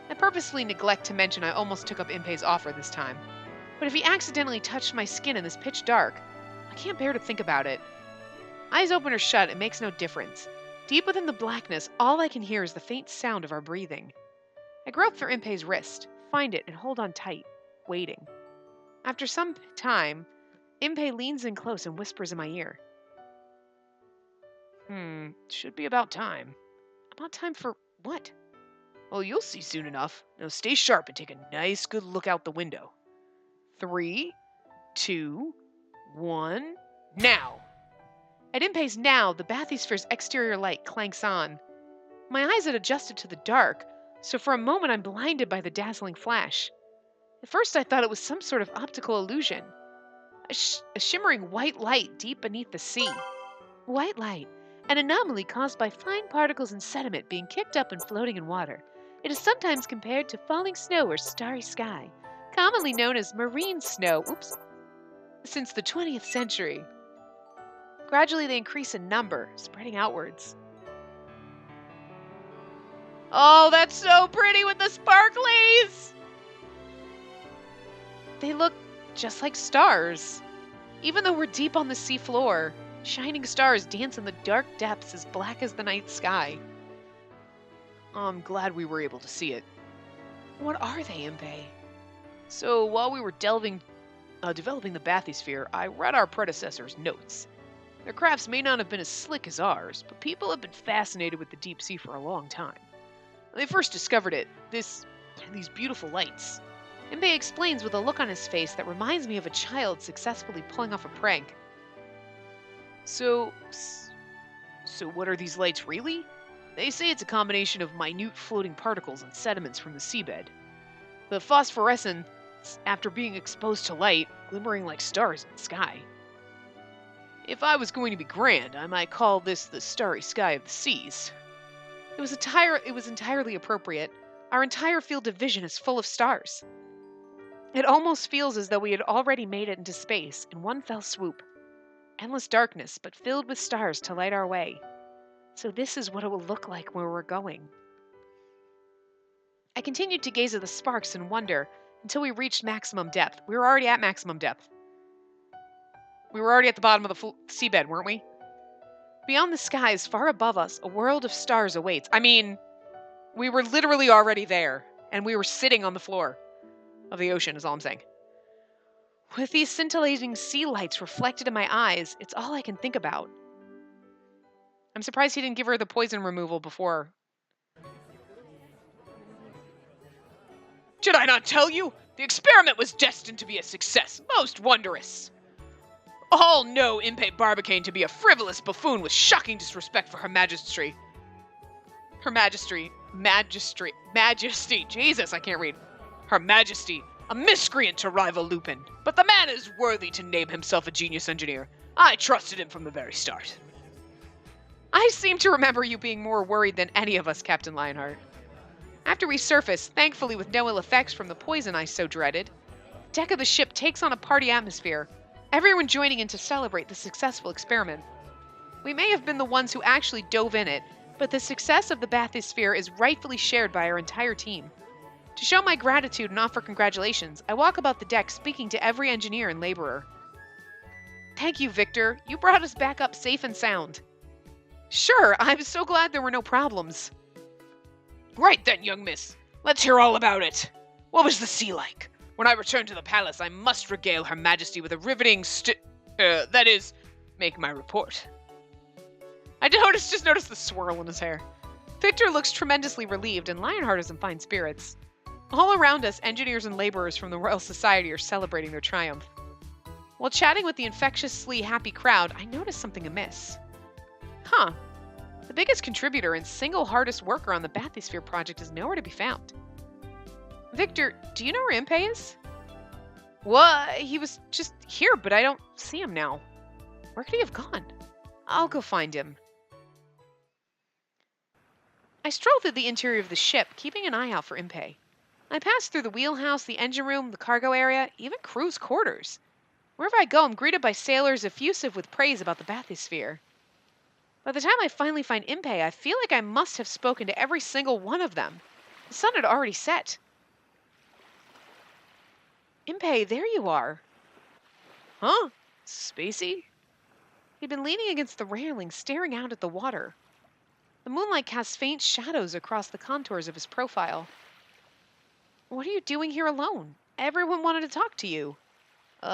I purposefully neglect to mention I almost took up Impey's offer this time. But if he accidentally touched my skin in this pitch dark, I can't bear to think about it. Eyes open or shut, it makes no difference. Deep within the blackness, all I can hear is the faint sound of our breathing. I grope for Impey's wrist, find it, and hold on tight, waiting. After some time, Impey leans in close and whispers in my ear. Should be about time. About time for what? Well, you'll see soon enough. Now stay sharp and take a nice good look out the window. 3, 2, 1, now! At Impey's now, the bathysphere's exterior light clanks on. My eyes had adjusted to the dark, so for a moment I'm blinded by the dazzling flash. At first I thought it was some sort of optical illusion. A shimmering white light deep beneath the sea. White light, an anomaly caused by fine particles and sediment being kicked up and floating in water. It is sometimes compared to falling snow or starry sky, commonly known as marine snow, since the 20th century. Gradually, they increase in number, spreading outwards. Oh, that's so pretty with the sparklies! They look just like stars. Even though we're deep on the sea floor, shining stars dance in the dark depths as black as the night sky. Oh, I'm glad we were able to see it. What are they, Impe? So while we were developing the bathysphere, I read our predecessors' notes. Their crafts may not have been as slick as ours, but people have been fascinated with the deep sea for a long time. When they first discovered it, these beautiful lights. Imbe explains with a look on his face that reminds me of a child successfully pulling off a prank. So what are these lights really? They say it's a combination of minute floating particles and sediments from the seabed. The phosphorescence, after being exposed to light, glimmering like stars in the sky. If I was going to be grand, I might call this the starry sky of the seas. It was entirely appropriate. Our entire field of vision is full of stars. It almost feels as though we had already made it into space in one fell swoop. Endless darkness, but filled with stars to light our way. So this is what it will look like where we're going. I continued to gaze at the sparks in wonder until we reached maximum depth. We were already at maximum depth. We were already at the bottom of the seabed, weren't we? Beyond the skies, far above us, a world of stars awaits. I mean, we were literally already there, and we were sitting on the floor of the ocean, is all I'm saying. With these scintillating sea lights reflected in my eyes, it's all I can think about. I'm surprised he didn't give her the poison removal before. Did I not tell you? The experiment was destined to be a success. Most wondrous. All know Impe Barbicane to be a frivolous buffoon with shocking disrespect for Her Majesty. Majesty. Jesus, I can't read. Her Majesty, a miscreant to rival Lupin. But the man is worthy to name himself a genius engineer. I trusted him from the very start. I seem to remember you being more worried than any of us, Captain Lionheart. After we surface, thankfully with no ill effects from the poison I so dreaded, the deck of the ship takes on a party atmosphere, everyone joining in to celebrate the successful experiment. We may have been the ones who actually dove in it, but the success of the bathysphere is rightfully shared by our entire team. To show my gratitude and offer congratulations, I walk about the deck speaking to every engineer and laborer. Thank you, Victor. You brought us back up safe and sound. Sure, I'm so glad there were no problems. Right then, young miss. Let's hear all about it. What was the sea like? When I return to the palace, I must regale Her Majesty with a riveting that is, make my report. I just noticed the swirl in his hair. Victor looks tremendously relieved, and Lionheart is in fine spirits. All around us, engineers and laborers from the Royal Society are celebrating their triumph. While chatting with the infectiously happy crowd, I noticed something amiss. Huh. The biggest contributor and single hardest worker on the bathysphere project is nowhere to be found. Victor, do you know where Impe is? What? He was just here, but I don't see him now. Where could he have gone? I'll go find him. I strolled through the interior of the ship, keeping an eye out for Impe. I passed through the wheelhouse, the engine room, the cargo area, even crew's quarters. Wherever I go, I'm greeted by sailors effusive with praise about the bathysphere. By the time I finally find Impe, I feel like I must have spoken to every single one of them. The sun had already set. Impe, there you are. Huh? Spacey? He'd been leaning against the railing, staring out at the water. The moonlight casts faint shadows across the contours of his profile. What are you doing here alone? Everyone wanted to talk to you.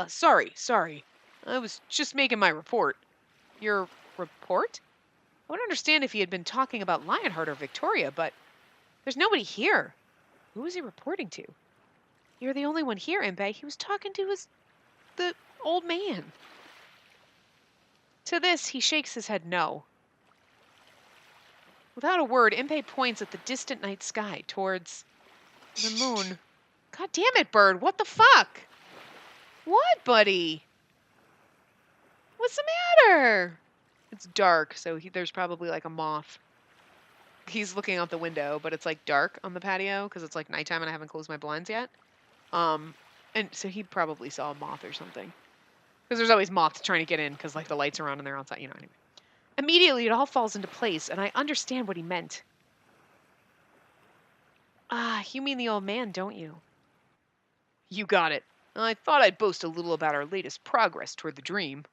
Sorry. I was just making my report. Your report? I would understand if he had been talking about Lionheart or Victoria, but there's nobody here. Who is he reporting to? You're the only one here, Impe. He was talking to the old man. To this, he shakes his head no. Without a word, Impe points at the distant night sky towards the moon. God damn it, Bird. What the fuck? What, buddy? What's the matter? It's dark, so there's probably like a moth. He's looking out the window, but it's like dark on the patio because it's like nighttime and I haven't closed my blinds yet. And so he probably saw a moth or something. Because there's always moths trying to get in because, like, the lights are on and they're outside, anyway. Immediately, it all falls into place, and I understand what he meant. Ah, you mean the old man, don't you? You got it. I thought I'd boast a little about our latest progress toward the dream.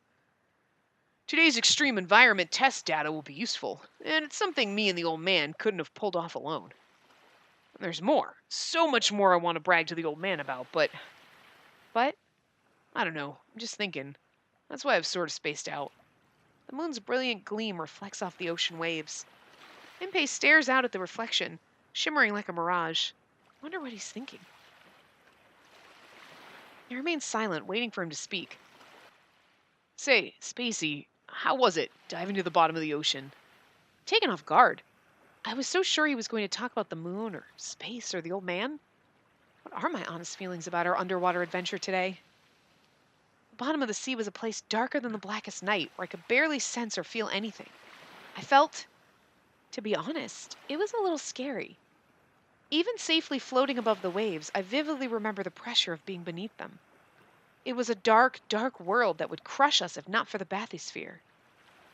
Today's extreme environment test data will be useful, and it's something me and the old man couldn't have pulled off alone. And there's more. So much more I want to brag to the old man about, but... I don't know. I'm just thinking. That's why I've sort of spaced out. The moon's brilliant gleam reflects off the ocean waves. Impei stares out at the reflection, shimmering like a mirage. Wonder what he's thinking. He remains silent, waiting for him to speak. Say, Spacey, how was it, diving to the bottom of the ocean? Taken off guard. I was so sure he was going to talk about the moon, or space, or the old man. What are my honest feelings about our underwater adventure today? The bottom of the sea was a place darker than the blackest night, where I could barely sense or feel anything. I felt, to be honest, it was a little scary. Even safely floating above the waves, I vividly remember the pressure of being beneath them. It was a dark, dark world that would crush us if not for the bathysphere.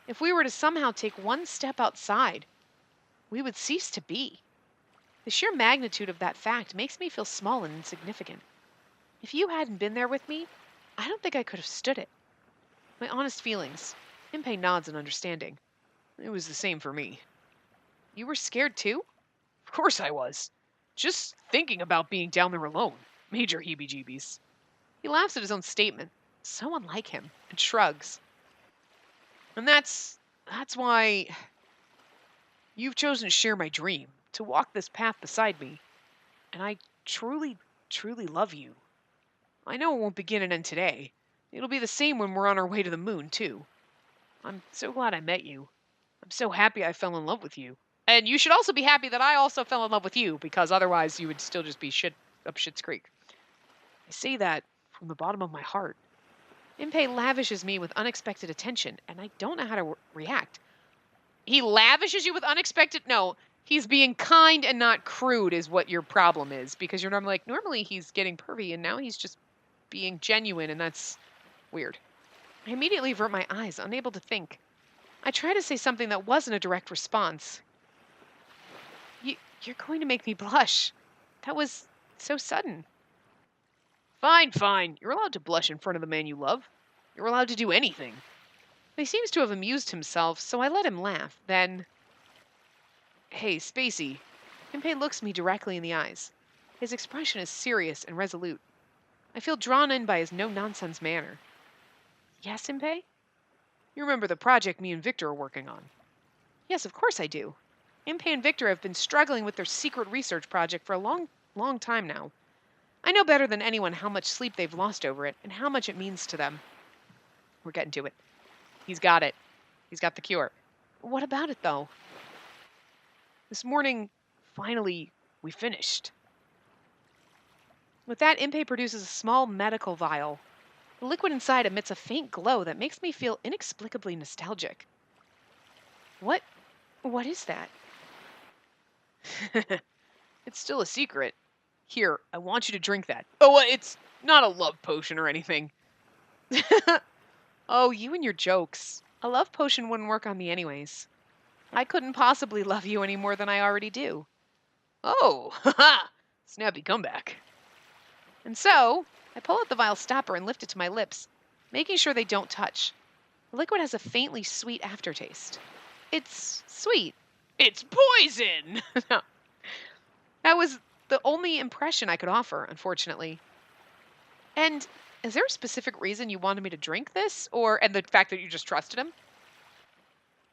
If we were to somehow take one step outside, we would cease to be. The sheer magnitude of that fact makes me feel small and insignificant. If you hadn't been there with me, I don't think I could have stood it. My honest feelings. Impei nods in understanding. It was the same for me. You were scared too? Of course I was. Just thinking about being down there alone. Major heebie-jeebies. He laughs at his own statement, so unlike him, and shrugs. And that's why you've chosen to share my dream, to walk this path beside me. And I truly, truly love you. I know it won't begin and end today. It'll be the same when we're on our way to the moon, too. I'm so glad I met you. I'm so happy I fell in love with you. And you should also be happy that I also fell in love with you, because otherwise you would still just be up Shit's Creek. I say that from the bottom of my heart. Impei lavishes me with unexpected attention, and I don't know how to react. He lavishes you with unexpected... No, he's being kind and not crude is what your problem is, because you're normally he's getting pervy, and now he's just being genuine, and that's weird. I immediately avert my eyes, unable to think. I try to say something that wasn't a direct response. You're going to make me blush. That was so sudden. Fine, fine. You're allowed to blush in front of the man you love. You're allowed to do anything. He seems to have amused himself, so I let him laugh. Then... Hey, Spacey. Impei looks me directly in the eyes. His expression is serious and resolute. I feel drawn in by his no-nonsense manner. Yes, Impei? You remember the project me and Victor are working on? Yes, of course I do. Impei and Victor have been struggling with their secret research project for a long, long time now. I know better than anyone how much sleep they've lost over it and how much it means to them. We're getting to it. He's got it. He's got the cure. What about it, though? This morning, finally, we finished. With that, Impei produces a small medical vial. The liquid inside emits a faint glow that makes me feel inexplicably nostalgic. What is that? It's still a secret. Here, I want you to drink that. Oh, it's not a love potion or anything. Oh, you and your jokes. A love potion wouldn't work on me anyways. I couldn't possibly love you any more than I already do. Oh, haha! Snappy comeback. And so, I pull out the vial stopper and lift it to my lips, making sure they don't touch. The liquid has a faintly sweet aftertaste. It's sweet. It's poison! No. That was the only impression I could offer, unfortunately. And is there a specific reason you wanted me to drink this? And the fact that you just trusted him?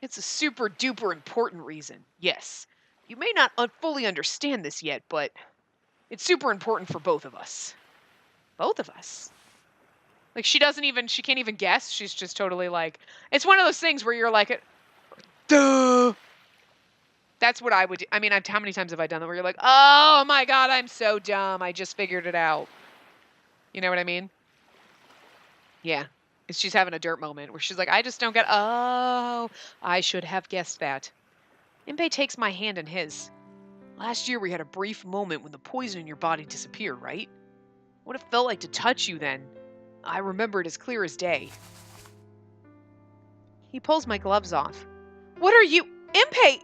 It's a super duper important reason, yes. You may not fully understand this yet, but it's super important for both of us. Both of us? Like, she can't even guess. She's just totally like, it's one of those things where you're like, duh! That's what I would do. I mean, how many times have I done that where you're like, oh my god, I'm so dumb. I just figured it out. You know what I mean? Yeah. She's having a dirt moment where she's like, I just don't get, oh, I should have guessed that. Impei takes my hand in his. Last year we had a brief moment when the poison in your body disappeared, right? What it felt like to touch you then. I remember it as clear as day. He pulls my gloves off. What are you? Impey!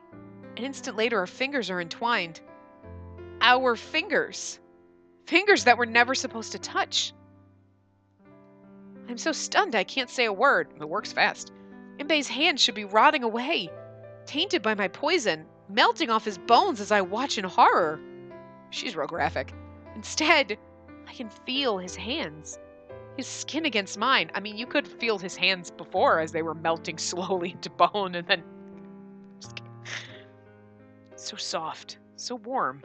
An instant later, our fingers are entwined. Our fingers. Fingers that were never supposed to touch. I'm so stunned I can't say a word. It works fast. Impey's hand should be rotting away, tainted by my poison, melting off his bones as I watch in horror. She's real graphic. Instead, I can feel his hands. His skin against mine. I mean, you could feel his hands before as they were melting slowly into bone and then... So soft, so warm,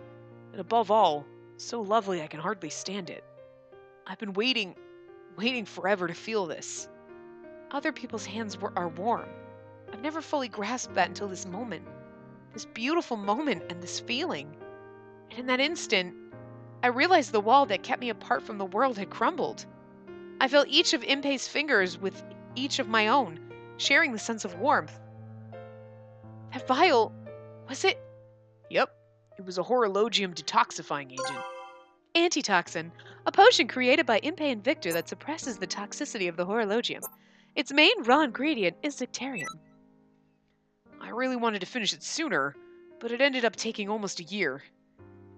and above all, so lovely I can hardly stand it. I've been waiting forever to feel this. Other people's hands are warm. I've never fully grasped that until this moment. This beautiful moment and this feeling. And in that instant, I realized the wall that kept me apart from the world had crumbled. I felt each of Impey's fingers with each of my own, sharing the sense of warmth. That vial, was it? Yep, it was a horologium detoxifying agent. Antitoxin, a potion created by Impey and Victor that suppresses the toxicity of the horologium. Its main raw ingredient is Zicterium. I really wanted to finish it sooner, but it ended up taking almost a year.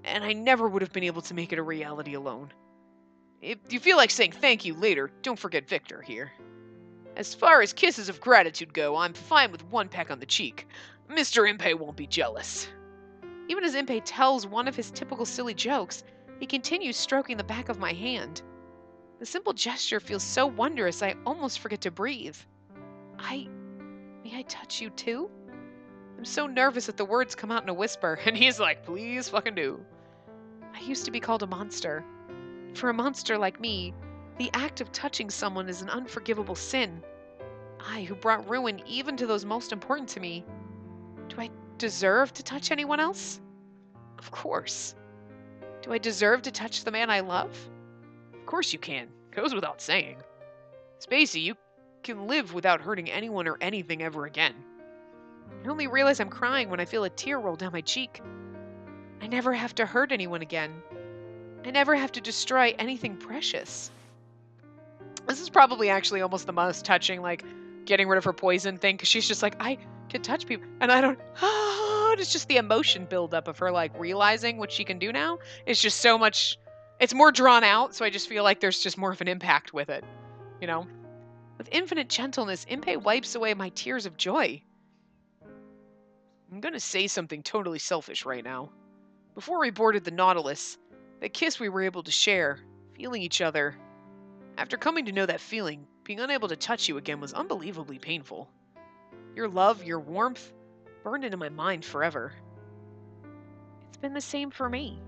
And I never would have been able to make it a reality alone. If you feel like saying thank you later, don't forget Victor here. As far as kisses of gratitude go, I'm fine with one peck on the cheek. Mr. Impey won't be jealous. Even as Impey tells one of his typical silly jokes, he continues stroking the back of my hand. The simple gesture feels so wondrous I almost forget to breathe. May I touch you too? I'm so nervous that the words come out in a whisper, and he's like, please fucking do. I used to be called a monster. For a monster like me, the act of touching someone is an unforgivable sin. I, who brought ruin even to those most important to me. Do I deserve to touch anyone else? Of course. Do I deserve to touch the man I love? Of course you can. Goes without saying. Spacey, you can live without hurting anyone or anything ever again. I only realize I'm crying when I feel a tear roll down my cheek. I never have to hurt anyone again. I never have to destroy anything precious. This is probably actually almost the most touching, like, getting rid of her poison thing, because she's just like, I can touch people, and I don't, it's just the emotion buildup of her, like, realizing what she can do now. It's just so much, it's more drawn out, so I just feel like there's just more of an impact with it, you know? With infinite gentleness, Impey wipes away my tears of joy. I'm gonna say something totally selfish right now. Before we boarded the Nautilus, the kiss we were able to share, feeling each other. After coming to know that feeling, being unable to touch you again was unbelievably painful. Your love, your warmth, burned into my mind forever. It's been the same for me.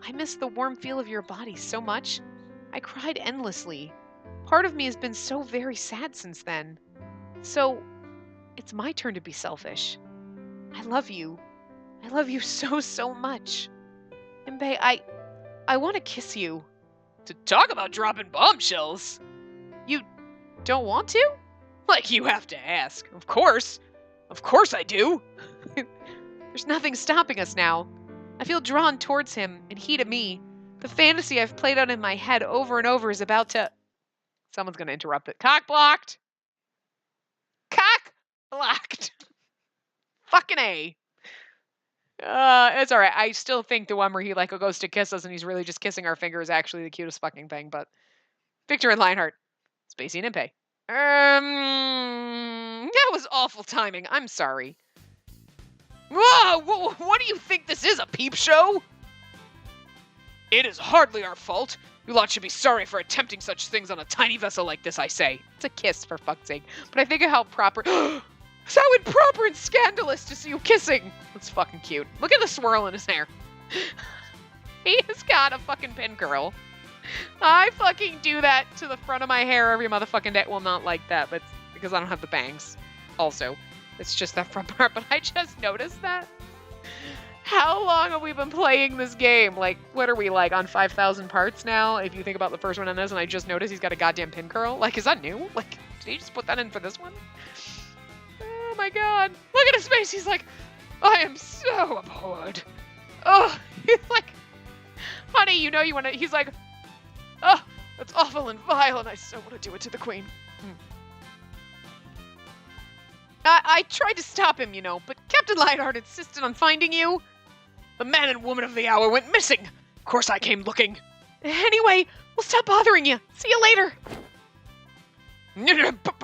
I miss the warm feel of your body so much. I cried endlessly. Part of me has been so very sad since then. So, it's my turn to be selfish. I love you. I love you so, so much. Impey, I want to kiss you. To talk about dropping bombshells. You don't want to? Like you have to ask. Of course. Of course I do. There's nothing stopping us now. I feel drawn towards him, and he to me. The fantasy I've played out in my head over and over is about to... Someone's going to interrupt it. Cock blocked. Cock blocked. Fucking A. It's alright. I still think the one where he, like, goes to kiss us and he's really just kissing our finger is actually the cutest fucking thing, but... Victor and Lionheart. Spacey and Impey. That was awful timing. I'm sorry. Whoa! What do you think this is, a peep show? It is hardly our fault. You lot should be sorry for attempting such things on a tiny vessel like this, I say. It's a kiss, for fuck's sake. But I think of how proper... So improper and scandalous to see you kissing. That's fucking cute. Look at the swirl in his hair. He has got a fucking pin curl. I fucking do that to the front of my hair every motherfucking day. Well, not like that, but because I don't have the bangs. Also, it's just that front part, but I just noticed that. How long have we been playing this game? Like, what are we, like, on 5,000 parts now? If you think about the first one on this, and I just noticed he's got a goddamn pin curl. Like, is that new? Like, did he just put that in for this one? Oh my god. Look at his face. He's like, I am so abhorred. Oh, he's like, honey, you know you want to, he's like, oh, That's awful and vile, and I so want to do it to the queen. I tried to stop him, you know, but Captain Lionheart insisted on finding you. The man and woman of the hour went missing. Of course I came looking. Anyway, we'll stop bothering you. See you later.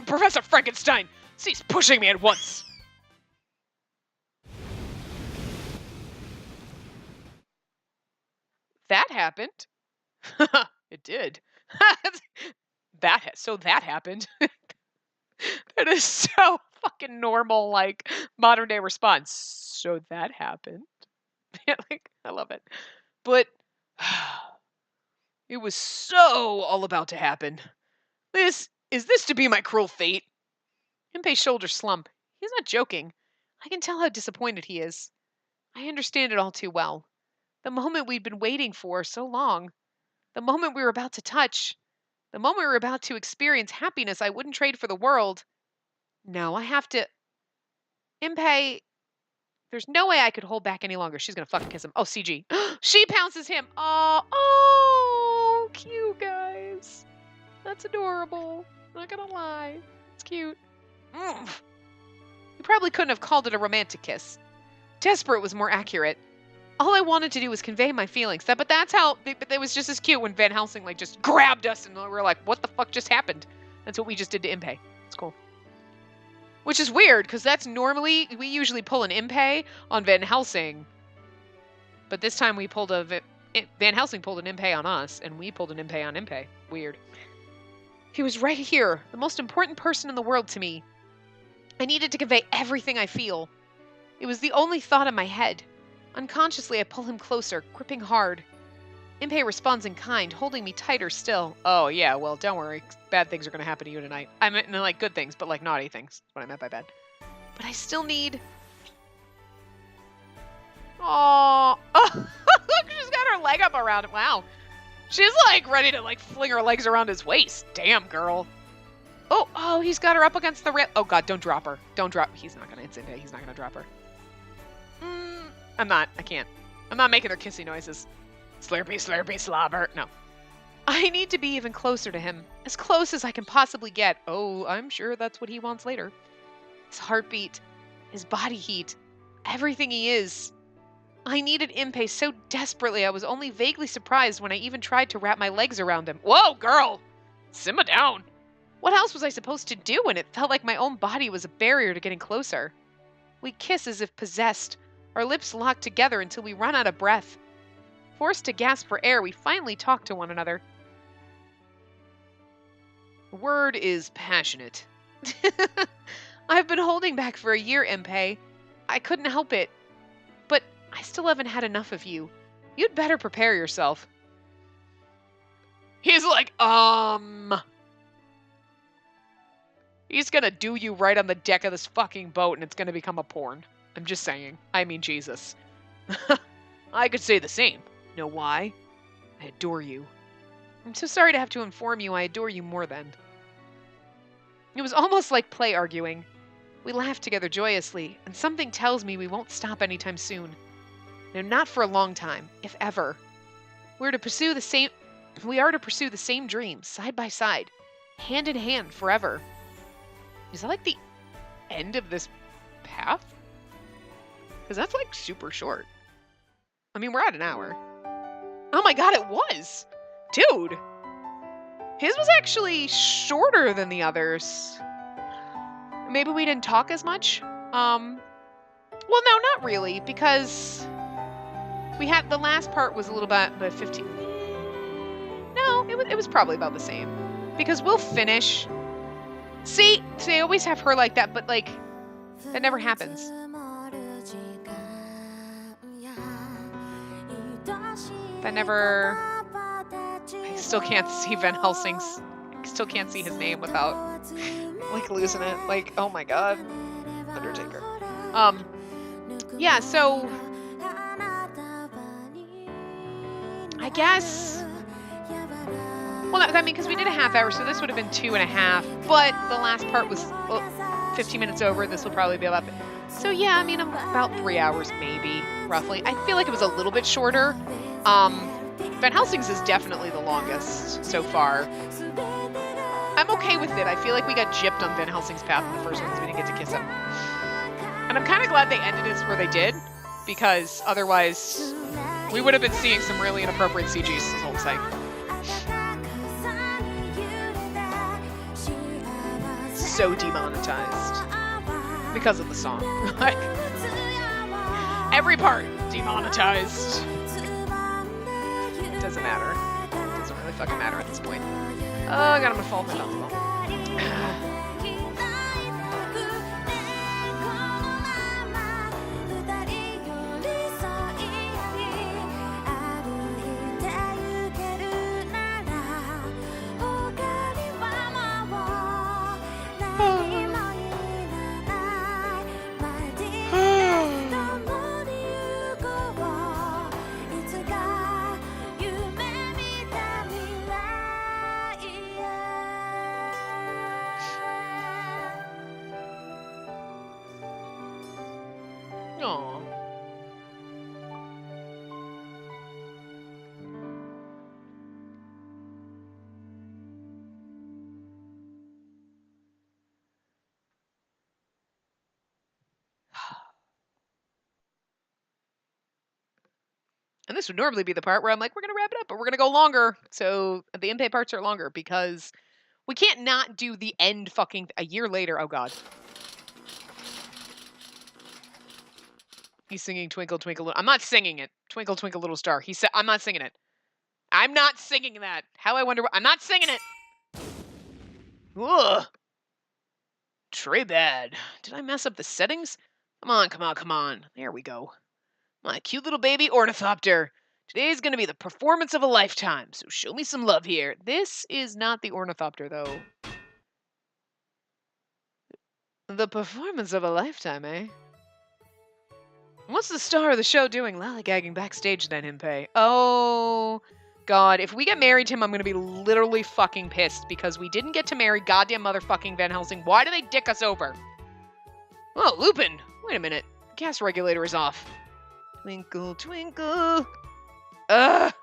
Professor Frankenstein, cease pushing me at once. That happened. It did. That happened. That is so fucking normal, like, modern day response. So that happened. Like, I love it. But it was so all about to happen. Is this to be my cruel fate? Impey's shoulders slump. He's not joking. I can tell how disappointed he is. I understand it all too well. The moment we'd been waiting for so long. The moment we were about to touch. The moment we were about to experience happiness I wouldn't trade for the world. No, I have to... Impey... There's no way I could hold back any longer. She's gonna fucking kiss him. Oh, CG. She pounces him. Oh, cute, guys. That's adorable. Not gonna lie. It's cute. You probably couldn't have called it a romantic kiss. Desperate was more accurate. All I wanted to do was convey my feelings. But that's how... It was just as cute when Van Helsing, like, just grabbed us and we were like, what the fuck just happened? That's what we just did to Impey. It's cool. Which is weird, because that's normally... We usually pull an Impey on Van Helsing. But this time we pulled a... Van Helsing pulled an Impey on us, and we pulled an Impey on Impey. Weird. He was right here, the most important person in the world to me. I needed to convey everything I feel. It was the only thought in my head. Unconsciously, I pull him closer, gripping hard. Impey responds in kind, holding me tighter still. Oh, yeah, well, don't worry. Bad things are going to happen to you tonight. I meant, like, good things, but, like, naughty things. That's what I meant by bad. But I still need... Aww. Oh, look, she's got her leg up around him. Wow. She's, like, ready to, like, fling her legs around his waist. Damn, girl. Oh, he's got her up against the rail. Oh, God, don't drop her. Don't drop... He's not going to... It's Impey. He's not going to drop her. I'm not. I can't. I'm not making her kissy noises. Slurpy, slurpy, slobber. No. I need to be even closer to him. As close as I can possibly get. Oh, I'm sure that's what he wants later. His heartbeat. His body heat. Everything he is. I needed Impey so desperately I was only vaguely surprised when I even tried to wrap my legs around him. Whoa, girl! Simmer down. What else was I supposed to do when it felt like my own body was a barrier to getting closer? We kiss as if possessed. Our lips locked together until we run out of breath. Forced to gasp for air, we finally talk to one another. The word is passionate. I've been holding back for a year, Impey. I couldn't help it. But I still haven't had enough of you. You'd better prepare yourself. He's like, He's gonna do you right on the deck of this fucking boat and it's gonna become a porn. I'm just saying. I mean, Jesus. I could say the same. Know why? I adore you. I'm so sorry to have to inform you I adore you more than. It was almost like play arguing. We laughed together joyously, and something tells me we won't stop anytime soon. No, not for a long time, if ever. We are to pursue the same dreams, side by side, hand in hand, forever. Is that like the end of this path? Because that's like super short. I mean, we're at an hour. Oh my god, it was! Dude! His was actually shorter than the others. Maybe we didn't talk as much? Well, no, not really, because we had, the last part was a little bit, 15. No, it was probably about the same. Because we'll finish. See, they always have her like that, but like, that never happens. That never... I still can't see Van Helsing's... I still can't see his name without, like, losing it. Like, oh my god. Undertaker. Yeah, so... I guess... Well, I mean, because we did a half hour, so this would have been 2.5. But the last part was 15 minutes over. This will probably be about... So yeah, I mean, about 3 hours, maybe, roughly. I feel like it was a little bit shorter. Van Helsing's is definitely the longest so far. I'm okay with it. I feel like we got gypped on Van Helsing's path in the first one because we didn't get to kiss him. And I'm kind of glad they ended it where they did, because otherwise we would have been seeing some really inappropriate CGs this whole thing. So demonetized because of the song. Like, every part demonetized. Doesn't matter. Doesn't really fucking matter at this point. Oh god, I'm gonna fall off my basketball. Aww. And this would normally be the part where I'm like, we're going to wrap it up, but we're going to go longer. So the in-pay parts are longer because we can't not do the end fucking a year later. Oh, God. He's singing Twinkle, Twinkle. I'm not singing it. Twinkle, Twinkle, Little Star. He said, I'm not singing it. I'm not singing that. How I wonder. I'm not singing it. Ugh. Très bad. Did I mess up the settings? Come on, come on, come on. There we go. My cute little baby ornithopter. Today's going to be the performance of a lifetime, so show me some love here. This is not the ornithopter, though. The performance of a lifetime, eh? What's the star of the show doing lollygagging backstage then, Impey? Oh, God. If we get married to him, I'm going to be literally fucking pissed because we didn't get to marry goddamn motherfucking Van Helsing. Why do they dick us over? Oh, Lupin. Wait a minute. The gas regulator is off. Twinkle, twinkle. Ugh.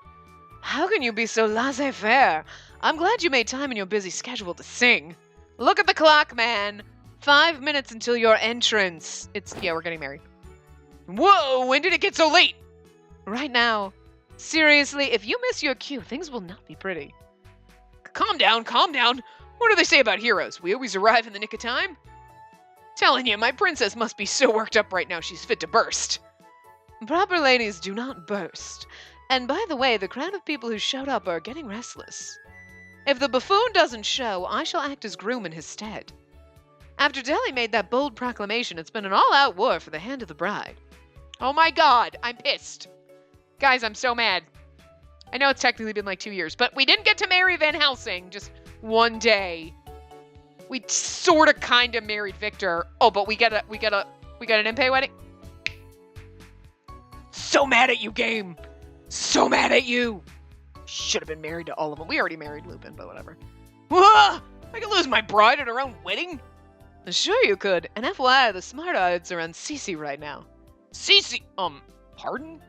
How can you be so laissez-faire? I'm glad you made time in your busy schedule to sing. Look at the clock, man. 5 minutes until your entrance. Yeah, we're getting married. Whoa, when did it get so late? Right now. Seriously, if you miss your cue, things will not be pretty. Calm down, calm down. What do they say about heroes? We always arrive in the nick of time? Telling you, my princess must be so worked up right now she's fit to burst. Proper ladies do not burst. And by the way, the crowd of people who showed up are getting restless. If the buffoon doesn't show, I shall act as groom in his stead. After Delhi made that bold proclamation, it's been an all-out war for the hand of the bride. Oh my god, I'm pissed. Guys, I'm so mad. I know it's technically been like 2 years, but we didn't get to marry Van Helsing just one day. We sort of kind of married Victor. Oh, but we got an Impey wedding? So mad at you, game. So mad at you. Should have been married to all of them. We already married Lupin, but whatever. Whoa! I could lose my bride at her own wedding? Sure you could. And FYI, the smart odds are on Spacey right now. Spacey? Pardon?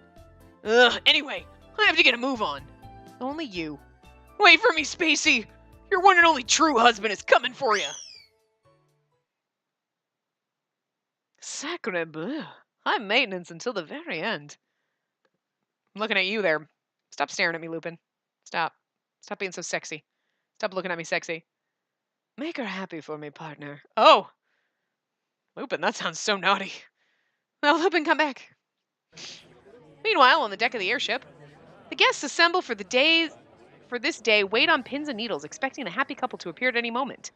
Ugh, anyway, I have to get a move on. Only you. Wait for me, Spacey! Your one and only true husband is coming for you! Sacre bleu. High maintenance until the very end. I'm looking at you there. Stop staring at me, Lupin. Stop. Stop being so sexy. Stop looking at me sexy. Make her happy for me, partner. Oh! Lupin, that sounds so naughty. Well, Lupin, come back. Meanwhile, on the deck of the airship, the guests assemble for this day, wait on pins and needles, expecting the happy couple to appear at any moment.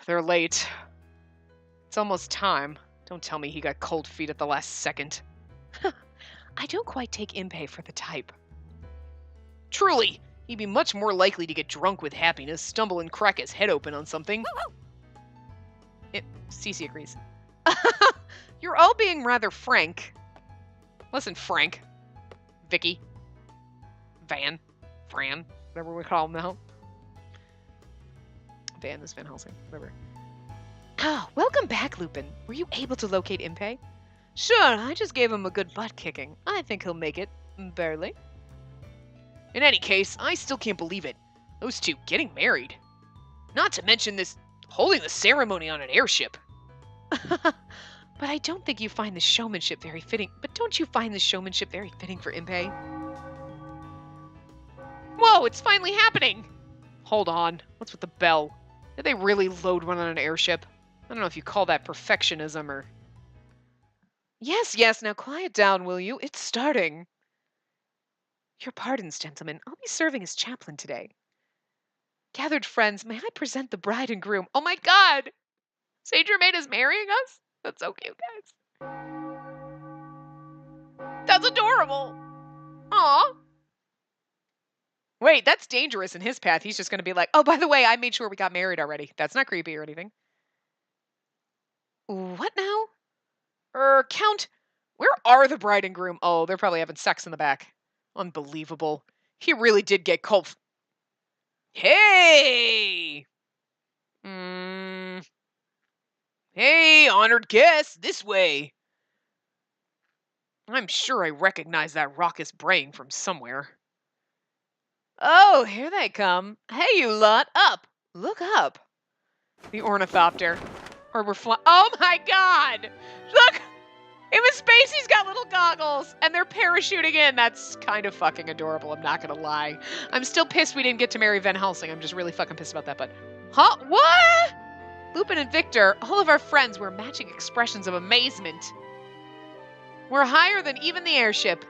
They're late. It's almost time. Don't tell me he got cold feet at the last second. I don't quite take Impey for the type. Truly, he'd be much more likely to get drunk with happiness, stumble and crack his head open on something. Cece agrees. You're all being rather frank. Listen, Frank. Vicky. Van. Fran. Whatever we call him now. Van is Van Helsing. Whatever. Ah, welcome back, Lupin. Were you able to locate Impey? Sure, I just gave him a good butt kicking. I think he'll make it. Barely. In any case, I still can't believe it. Those two getting married. Not to mention this holding the ceremony on an airship. But I don't think you find the showmanship very fitting. But don't you find the showmanship very fitting for Impei? Whoa, it's finally happening! Hold on. What's with the bell? Did they really load one on an airship? I don't know if you call that perfectionism or... Yes, yes, now quiet down, will you? It's starting. Your pardons, gentlemen. I'll be serving as chaplain today. Gathered friends, may I present the bride and groom? Oh my god! Saint Germain is marrying us? That's so cute, guys. That's adorable! Aw! Wait, that's dangerous in his path. He's just gonna be like, oh, by the way, I made sure we got married already. That's not creepy or anything. What now? Count, where are the bride and groom? Oh, they're probably having sex in the back. Unbelievable. He really did get cold. Hey! Hey, honored guests, this way. I'm sure I recognize that raucous braying from somewhere. Oh, here they come. Hey, you lot, up. Look up. The ornithopter. Or we're flying. Oh my god! Look! Even Spacey's got little goggles, and they're parachuting in. That's kind of fucking adorable, I'm not gonna lie. I'm still pissed we didn't get to marry Van Helsing. I'm just really fucking pissed about that, but... Huh? What? Lupin and Victor, all of our friends, wear matching expressions of amazement. We're higher than even the airship.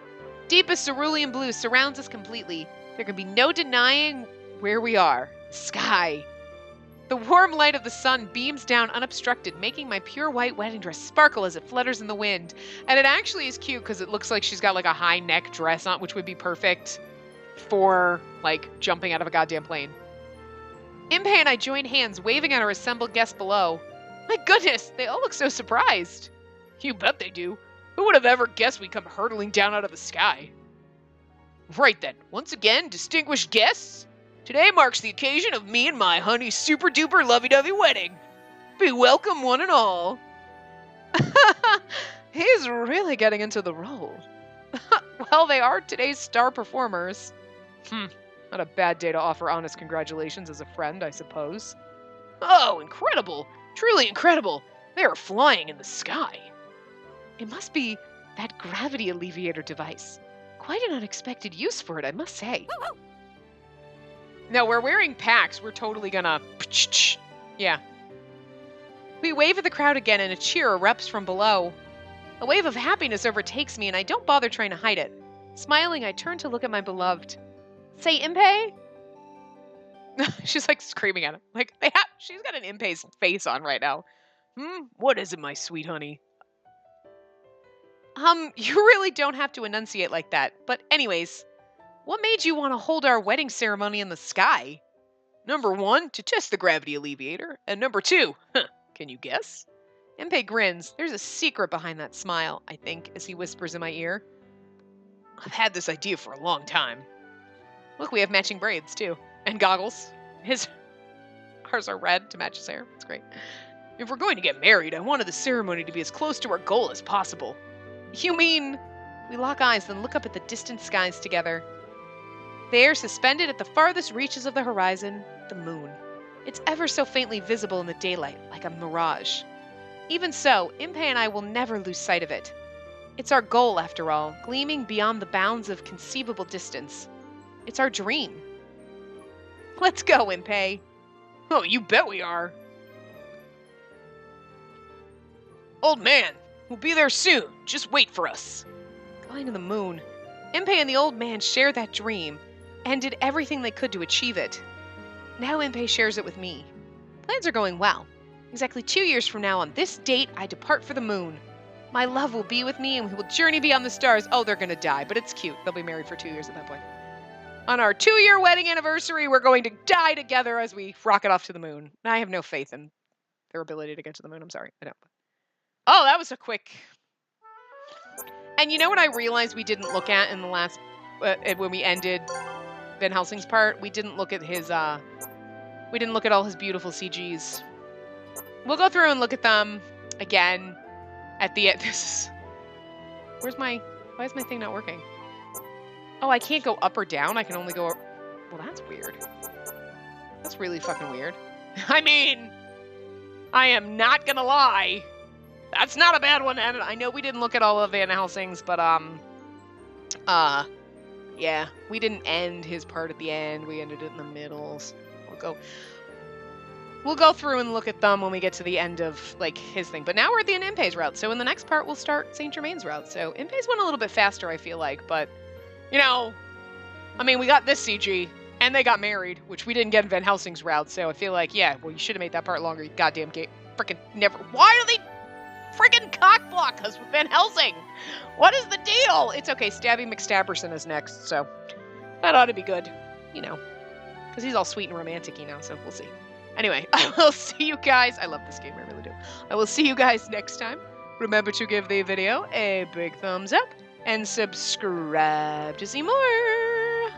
Deepest cerulean blue surrounds us completely. There can be no denying where we are. Sky. The warm light of the sun beams down unobstructed, making my pure white wedding dress sparkle as it flutters in the wind. And it actually is cute because it looks like she's got like a high neck dress on, which would be perfect for like jumping out of a goddamn plane. Impei and I join hands, waving at our assembled guests below. My goodness, they all look so surprised. You bet they do. Who would have ever guessed we'd come hurtling down out of the sky? Right then, once again, distinguished guests, today marks the occasion of me and my honey's super-duper lovey-dovey wedding. Be welcome, one and all. He's really getting into the role. Well, they are today's star performers. Not a bad day to offer honest congratulations as a friend, I suppose. Oh, incredible! Truly incredible! They are flying in the sky. It must be that gravity alleviator device. Quite an unexpected use for it, I must say. No, we're wearing packs. We're totally gonna... Yeah. We wave at the crowd again and a cheer erupts from below. A wave of happiness overtakes me and I don't bother trying to hide it. Smiling, I turn to look at my beloved. Say, Impei? She's like screaming at him. Like, she's got an Impei's face on right now. What is it, my sweet honey? You really don't have to enunciate like that. But anyways, what made you want to hold our wedding ceremony in the sky? Number 1, to test the gravity alleviator. And number 2, can you guess? Impei grins. There's a secret behind that smile, I think, as he whispers in my ear. I've had this idea for a long time. Look, we have matching braids, too. And goggles. Ours are red to match his hair. It's great. If we're going to get married, I wanted the ceremony to be as close to our goal as possible. You mean... We lock eyes, then look up at the distant skies together. There, suspended at the farthest reaches of the horizon, the moon. It's ever so faintly visible in the daylight, like a mirage. Even so, Impei and I will never lose sight of it. It's our goal, after all, gleaming beyond the bounds of conceivable distance. It's our dream. Let's go, Impei. Oh, you bet we are. Old man, we'll be there soon. Just wait for us. Going to the moon. Impei and the old man shared that dream and did everything they could to achieve it. Now Impei shares it with me. Plans are going well. Exactly 2 years from now on this date, I depart for the moon. My love will be with me and we will journey beyond the stars. Oh, they're gonna die, but it's cute. They'll be married for 2 years at that point. On our 2-year wedding anniversary, we're going to die together as we rocket off to the moon. I have no faith in their ability to get to the moon. I'm sorry. I don't. Oh, that was a quick... And you know what I realized we didn't look at in the last... when we ended Van Helsing's part? We didn't look at his... we didn't look at all his beautiful CGs. We'll go through and look at them again at the end. Where's my... Why is my thing not working? Oh, I can't go up or down. I can only go... Well, that's weird. That's really fucking weird. I mean, I am not gonna lie. That's not a bad one. And I know we didn't look at all of Van Helsing's, but, yeah, we didn't end his part at the end. We ended it in the middles. We'll go through and look at them when we get to the end of, like, his thing. But now we're at the Impey's route, so in the next part, we'll start Saint Germain's route. So Impey's went a little bit faster, I feel like, but, you know, I mean, we got this CG, and they got married, which we didn't get in Van Helsing's route, so I feel like, yeah, well, you should have made that part longer, you goddamn frickin' never. Why do they frickin' cockblock us with Van Helsing? What is the deal? It's okay, Stabby McStabberson is next, so that ought to be good, you know, because he's all sweet and romantic-y now, so we'll see. Anyway, I will see you guys. I love this game, I really do. I will see you guys next time. Remember to give the video a big thumbs up and subscribe to see more.